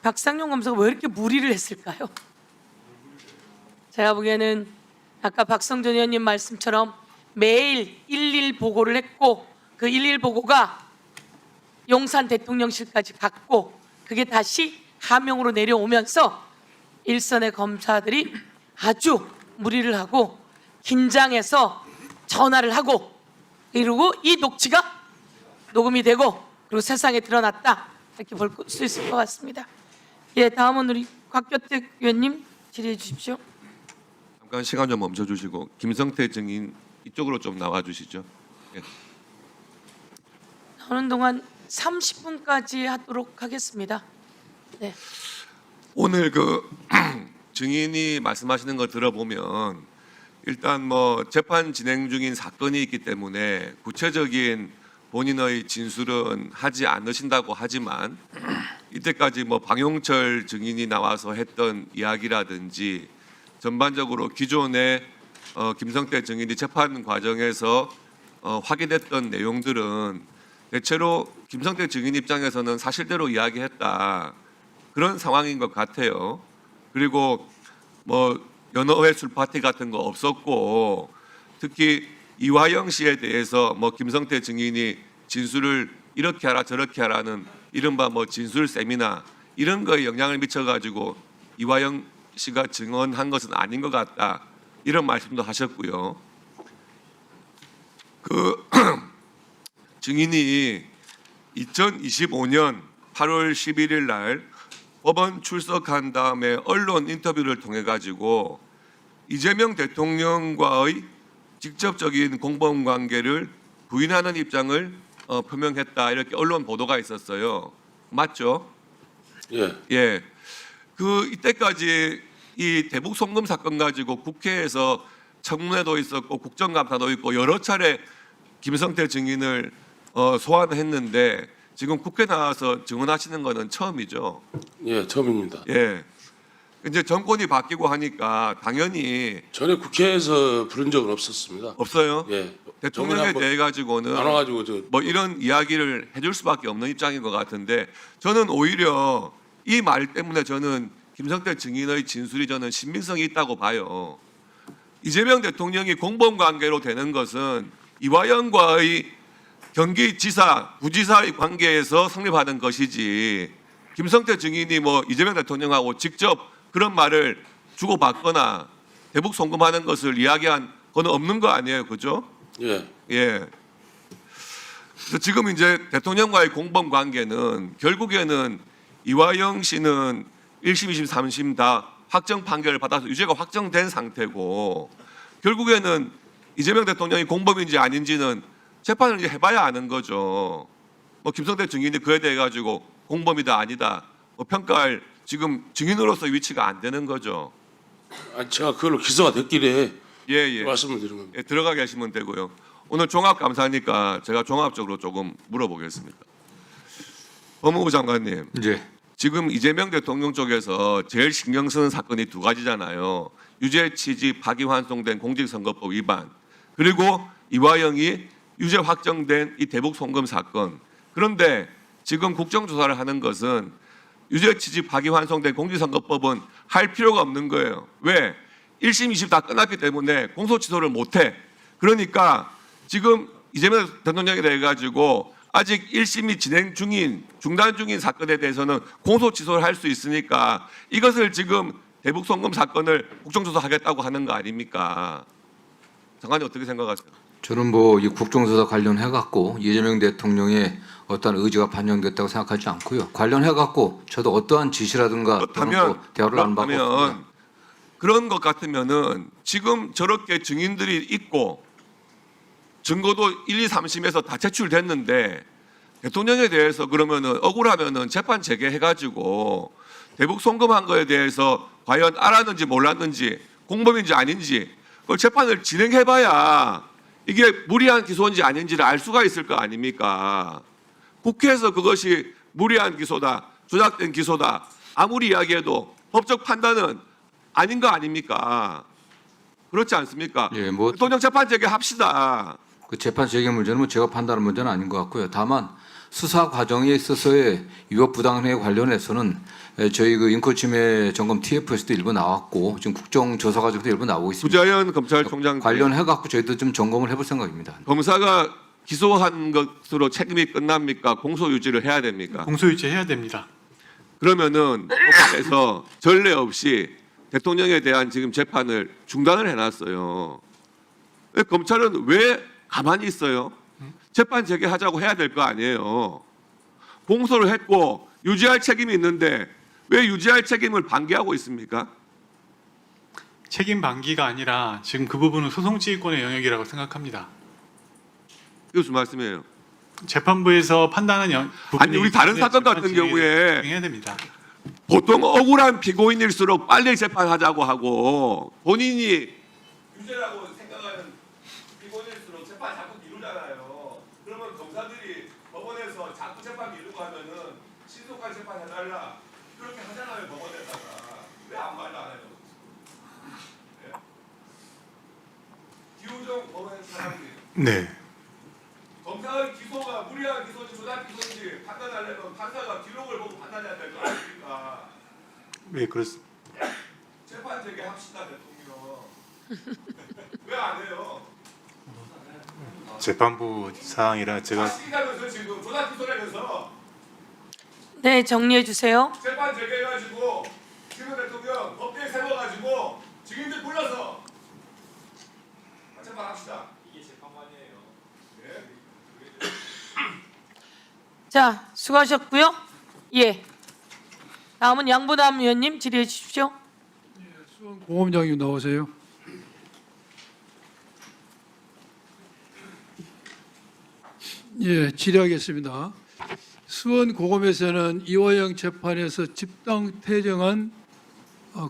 박상용 검사가 왜 이렇게 무리를 했을까요? 제가 보기에는 아까 박성준 의원님 말씀처럼 매일 1.1 보고를 했고 그 1.1 보고가 용산 대통령실까지 갔고 그게 다시 하명으로 내려오면서 일선의 검사들이 아주 무리를 하고 긴장해서 전화를 하고 이러고 이 녹취가 녹음이 되고 그리고 세상에 드러났다 이렇게 볼 수 있을 것 같습니다. 예, 다음은 우리 곽교택 의원님 질의해 주십시오. 잠깐 시간 좀 멈춰주시고 김성태 증인 이쪽으로 좀 나와주시죠. 예. 나오는 동안 30분까지 하도록 하겠습니다. 네. 오늘 그 증인이 말씀하시는 거 들어보면 일단 뭐 재판 진행 중인 사건이 있기 때문에 구체적인 본인의 진술은 하지 않으신다고 하지만 이때까지 뭐 방용철 증인이 나와서 했던 이야기라든지 전반적으로 기존의 김성태 증인이 재판 과정에서 확인했던 내용들은 대체로 김성태 증인 입장에서는 사실대로 이야기했다 그런 상황인 것 같아요. 그리고 뭐 연어회 술 파티 같은 거 없었고 특히 이화영 씨에 대해서 뭐 김성태 증인이 진술을 이렇게 하라 저렇게 하라는 이른바 뭐 진술 세미나 이런 거에 영향을 미쳐가지고 이화영 씨가 증언한 것은 아닌 것 같다 이런 말씀도 하셨고요. 그 증인이 2025년 8월 11일 날 법원 출석한 다음에 언론 인터뷰를 통해 가지고 이재명 대통령과의 직접적인 공범 관계를 부인하는 입장을 표명했다 이렇게 언론 보도가 있었어요. 맞죠? 예. 예. 그 이때까지 이 대북 송금 사건 가지고 국회에서 청문회도 있었고 국정감사도 있고 여러 차례 김성태 증인을 소환했는데 지금 국회 나와서 증언하시는 거는 처음이죠. 예, 처음입니다. 예. 이제 정권이 바뀌고 하니까 당연히 전에 국회에서 부른 적은 없었습니다. 없어요. 예. 대통령에 대해 가지고는 나눠가지고 뭐 이런 이야기를 해줄 수밖에 없는 입장인 것 같은데 저는 오히려 이 말 때문에 저는 김성태 증인의 진술이 저는 신빙성이 있다고 봐요. 이재명 대통령이 공범 관계로 되는 것은 이화영과의 경기지사, 부지사의 관계에서 성립하는 것이지 김성태 증인이 뭐 이재명 대통령하고 직접 그런 말을 주고받거나 대북 송금하는 것을 이야기한 건 없는 거 아니에요, 그죠? 예. 예. 그래서 지금 이제 대통령과의 공범 관계는 결국에는 이화영 씨는 1심, 2심, 3심 다 확정 판결을 받아서 유죄가 확정된 상태고 결국에는 이재명 대통령이 공범인지 아닌지는 재판을 이제 해봐야 아는 거죠. 뭐 김성태 증인이 그에 대해 가지고 공범이다 아니다 뭐 평가할 지금 증인으로서 위치가 안 되는 거죠. 제가 그걸로 기소가 됐길래 예. 말씀을 드린 겁니다. 예, 들어가 계시면 되고요. 오늘 종합감사니까 제가 종합적으로 조금 물어보겠습니다. 법무부 장관님, 이제 지금 이재명 대통령 쪽에서 제일 신경 쓰는 사건이 두 가지잖아요. 유죄 취지 파기환송된 공직선거법 위반, 그리고 이화영이 유죄 확정된 이 대북 송금 사건. 그런데 지금 국정조사를 하는 것은 유죄 취지 파기환송된 공직선거법은 할 필요가 없는 거예요. 왜? 1심, 2심 다 끝났기 때문에 공소취소를 못해. 그러니까 지금 이재명 대통령에 대해 가지고 아직 1심이 진행 중인, 중단 중인 사건에 대해서는 공소취소를 할 수 있으니까 이것을 지금 대북 송금 사건을 국정조사하겠다고 하는 거 아닙니까? 장관님 어떻게 생각하세요? 저는 뭐 이 국정조사 관련해 갖고 이재명 대통령의 어떠한 의지가 반영됐다고 생각하지 않고요. 관련해 갖고 저도 어떠한 지시라든가 또는 뭐 대화를 안 받고 있습니다. 그런 것 같으면은 지금 저렇게 증인들이 있고 증거도 1, 2, 3심에서 다 제출됐는데 대통령에 대해서 그러면은 억울하면은 재판 재개해가지고 대북 송금한 거에 대해서 과연 알았는지 몰랐는지 공범인지 아닌지 그걸 재판을 진행해봐야 이게 무리한 기소인지 아닌지를 알 수가 있을 거 아닙니까? 국회에서 그것이 무리한 기소다, 조작된 기소다 아무리 이야기해도 법적 판단은 아닌 거 아닙니까? 그렇지 않습니까? 예, 뭐 대통령 재판 재개합시다. 그 재판 재개 문제는 뭐 제가 판단하는 문제는 아닌 것 같고요. 다만 수사 과정에 있어서의 위법 부당행위 관련해서는 저희 그 인권침해 점검 TF에서도 일부 나왔고 지금 국정조사 과정도 일부 나오고 있습니다. 부자연 검찰총장 관련해 갖고 저희도 좀 점검을 해볼 생각입니다. 검사가 기소한 것으로 책임이 끝납니까? 공소 유지를 해야 됩니까? 공소유지 해야 됩니다. 그러면은 법원에서 전례 없이 대통령에 대한 지금 재판을 중단을 해놨어요. 검찰은 왜 가만히 있어요? 재판 재개하자고 해야 될 거 아니에요. 공소를 했고 유지할 책임이 있는데 왜 유지할 책임을 방기하고 있습니까? 책임 방기가 아니라 지금 그 부분은 소송지휘권의 영역이라고 생각합니다. 이게 무슨 말씀이에요? 재판부에서 판단한 아니 우리 다른 사건 같은 경우에 해야 됩니다. 보통 억울한 피고인일수록 빨리 재판하자고 하고 본인이 유죄라고 생각하는 피고인일수록 재판 자꾸 미루잖아요. 그러면 검사들이 법원에서 자꾸 재판 미루고 하면은 신속한 재판 해달라 그렇게 하잖아요 법원에다가. 왜 아무 말도 안 해요? 네? 기호정 법원의 사람들이 네. 검사의 기소가 무리한 기소인지 조작 기소인지 판단하려면 판사가 기록을 보고 판단해야 될 거 아닙니까? 네, 그렇습니다. 재판 재개합시다 대통령. 왜 안 해요? 재판부 사항이라 제가 사실이라면서 지금 조작 기소라면서 네, 정리해 주세요. 재판 재개해가지고 지금 대통령 법대에 세워가지고 증인들 불러서 재판합시다. 이게 재판관이에요. 네. 자, 수고하셨고요. 예. 다음은 양보남 의원님 질의해 주십시오. 공원장님 나오세요. 예, 질의하겠습니다. 수원 고검에서는 이화영 재판에서 집단 퇴정한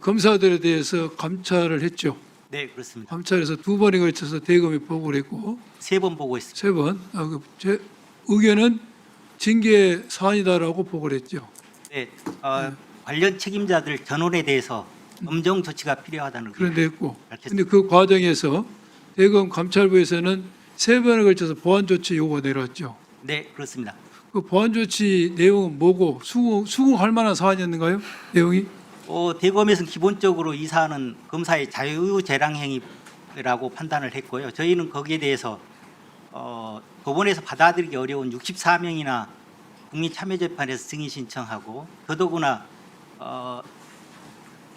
검사들에 대해서 감찰을 했죠. 네, 그렇습니다. 감찰에서 2번에 걸쳐서 대검이 보고를 했고 3번 보고 있습니다. 3번. 제 의견은 징계 사안이다라고 보고를 했죠. 네, 관련 책임자들 전원에 대해서 엄정 조치가 필요하다는 그런데 했고, 근데 그 과정에서 대검 감찰부에서는 3번에 걸쳐서 보안 조치 요구가 내려왔죠. 네, 그렇습니다. 그 보안 조치 내용은 뭐고 수긍할 만한 사안이었는가요? 내용이? 대검에서는 기본적으로 이 사안은 검사의 자유재량 행위라고 판단을 했고요. 저희는 거기에 대해서 법원에서 받아들이기 어려운 64명이나 국민참여재판에서 증인 신청하고 더더구나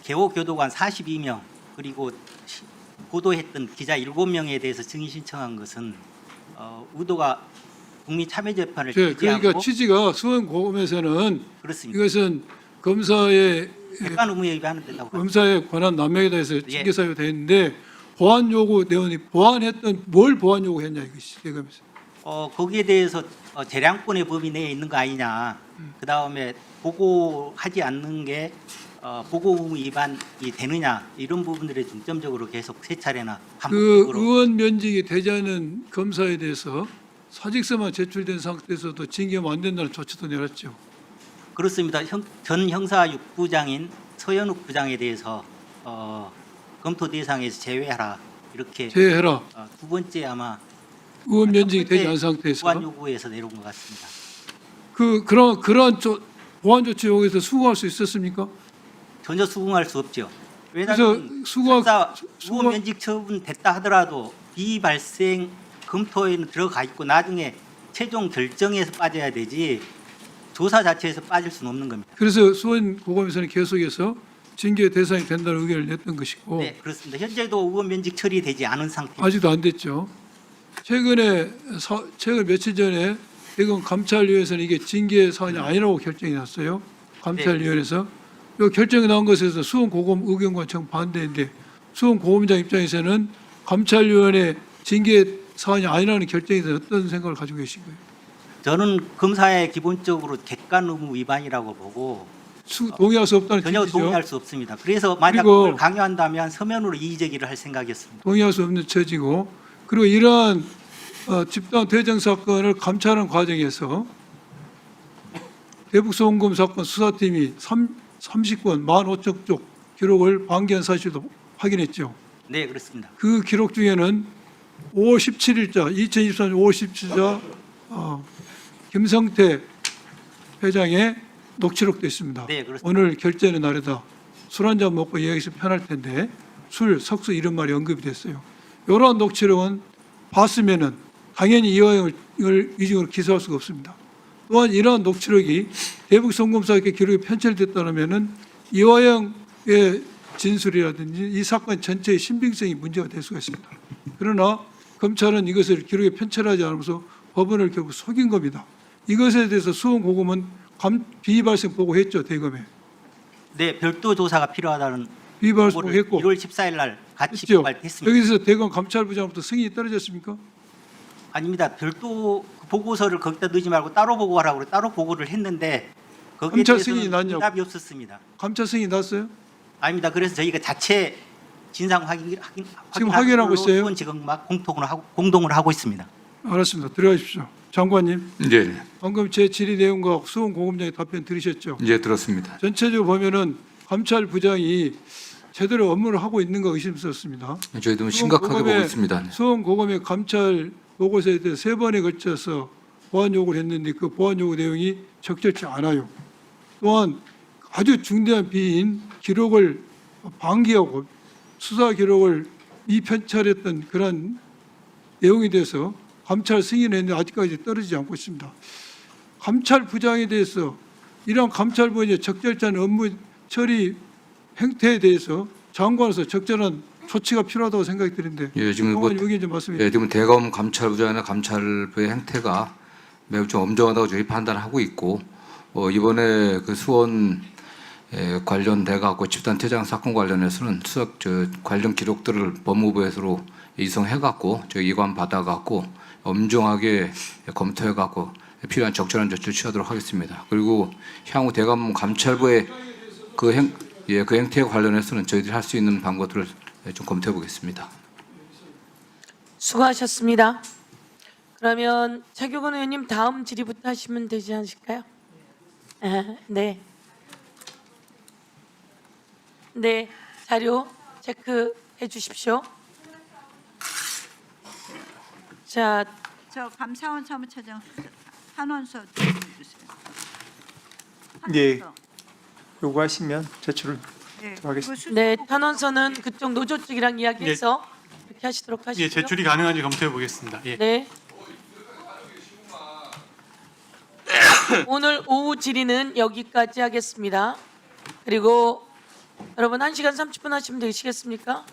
개호교도관 42명 그리고 보도했던 기자 7명에 대해서 증인 신청한 것은 의도가 국민참여재판을 그러니까 취지가 수원고검에서는 그렇습니다. 이것은 검사의 객관 의무에 위반하는 데다고 검사의 권한 남용에 대해서 징계 사유가 되는데 보안 요구 내용이 보완했던 뭘 보안 요구했냐 이것이 대검에서. 거기에 대해서 재량권의 범위 내에 있는 거 아니냐. 그 다음에 보고하지 않는 게 보고 의무 위반이 되느냐 이런 부분들에 중점적으로 계속 세 차례나 그 반복적으로 의원 면직이 되지 않은 검사에 대해서 사직서만 제출된 상태에서도 징계하면 안 된다는 조치도 내렸죠. 그렇습니다. 전 형사 6부장인 서현욱 부장에 대해서 검토 대상에서 제외하라 이렇게 제외해라. 두 번째 아마 의원 면직이 되지 않은 상태에서 보안 요구에서 내려온 것 같습니다. 그런 보안 조치 요구에서 수긍할 수 있었습니까? 전혀 수긍할 수 없죠. 그래서 왜냐하면 의원 면직 처분됐다 하더라도 비발생 검토에는 들어가 있고 나중에 최종 결정에서 빠져야 되지 조사 자체에서 빠질 수는 없는 겁니다. 그래서 수원 고검에서는 계속해서 징계 대상이 된다는 의견을 냈던 것이고 네, 그렇습니다. 현재도 의원 면직 처리되지 않은 상태. 아직도 안 됐죠. 최근 며칠 전에 대검 감찰위에서는 이게 징계 사안이 아니라고 결정이 났어요. 감찰위원회에서 이 결정이 나온 것에서 수원 고검 의견과 정반대인데 수원 고검장 입장에서는 감찰위원회 징계 사안이 아니라는 결정에 대해서 어떤 생각을 가지고 계신 거예요? 저는 검사의 기본적으로 객관 의무 위반이라고 보고 동의할 수 없다는 전혀 취지죠. 동의할 수 없습니다. 그래서 만약 그리고 그걸 강요한다면 서면으로 이의 제기를 할 생각이었습니다. 동의할 수 없는 처지고 그리고 이러한 집단 대정 사건을 감찰하는 과정에서 대북 송금 사건 수사팀이 30건 15척 쪽 기록을 방기한 사실도 확인했죠. 네, 그렇습니다. 그 기록 중에는 5월 17일자 2023년 5월 17일자 김성태 회장의 녹취록도 있습니다. 네, 그렇습니다. 오늘 결제는 날이다. 술 한잔 먹고 이야기했으면 편할 텐데 술, 석수 이런 말이 언급이 됐어요. 이러한 녹취록은 봤으면은 당연히 이화영을 위증으로 기소할 수가 없습니다. 또한 이러한 녹취록이 대북 송금사에게 기록이 편철됐다면은 이화영의 진술이라든지 이 사건 전체의 신빙성이 문제가 될 수가 있습니다. 그러나 검찰은 이것을 기록에 편철하지 않으면서 법원을 결국 속인 겁니다. 이것에 대해서 수원고검은 비발생 보고했죠, 대검에. 네, 별도 조사가 필요하다는 비발생 보고를 보고했고 1월 14일 날 같이 했죠. 고발했습니다. 여기서 대검 감찰부장부터 승인이 떨어졌습니까? 아닙니다. 별도 보고서를 거기다 넣지 말고 따로 보고하라고 그래 따로 보고를 했는데 거기에 감찰 대해서는 승인이 났냐고. 응답이 없었습니다. 감찰 승인이 났어요? 아닙니다. 그래서 저희가 자체 진상 지금 확인하고 있어요? 수원 지금 막 공동을 하고 있습니다. 알았습니다. 들어가십시오. 장관님, 네, 방금 제 질의 내용과 수원고검장의 답변 들으셨죠? 이제 들었습니다. 전체적으로 보면은 감찰부장이 제대로 업무를 하고 있는가 의심스럽습니다. 저희도 심각하게 보고 있습니다. 수원고검의 감찰 보고서에 대해 3번에 걸쳐서 보안 요구를 했는데 그 보안 요구 내용이 적절치 않아요. 또한 아주 중대한 비인 기록을 방기하고 수사 기록을 미편찰했던 그런 내용에 대해서 감찰 승인을 했는데 아직까지 떨어지지 않고 있습니다. 감찰부장에 대해서 이러한 감찰부의 적절치 않은 업무 처리 행태에 대해서 장관으로서 적절한 조치가 필요하다고 생각이 드는데 예, 지금 의견 좀 말씀해 예, 지금 대검 감찰부장이나 감찰부의 행태가 매우 좀 엄정하다고 저희 판단하고 있고 이번에 그 수원 관련돼 갖고 집단 퇴장 사건 관련해서는 관련 기록들을 법무부에서 이송해 갖고 저희 이관 받아 갖고 엄정하게 검토해 갖고 필요한 적절한 조치를 취하도록 하겠습니다. 그리고 향후 대검 감찰부의 그 행태에 관련해서는 저희들이 할 수 있는 방법들을 좀 검토해 보겠습니다. 수고하셨습니다. 그러면 최규근 의원님 다음 질의부터 하시면 되지 않으실까요? 네. 네, 자료 체크해 주십시오. 자, 저 감사원 사무처장 탄원서 좀 주세요. 예, 요구하시면 제출을 네, 하겠습니다. 네, 탄원서는 그쪽 노조 측이랑 이야기해서 그렇게 하시도록 하시고요. 예, 제출이 가능한지 검토해 보겠습니다. 예. 네. 오늘 오후 질의는 여기까지 하겠습니다. 그리고 여러분 1시간 30분 하시면 되시겠습니까?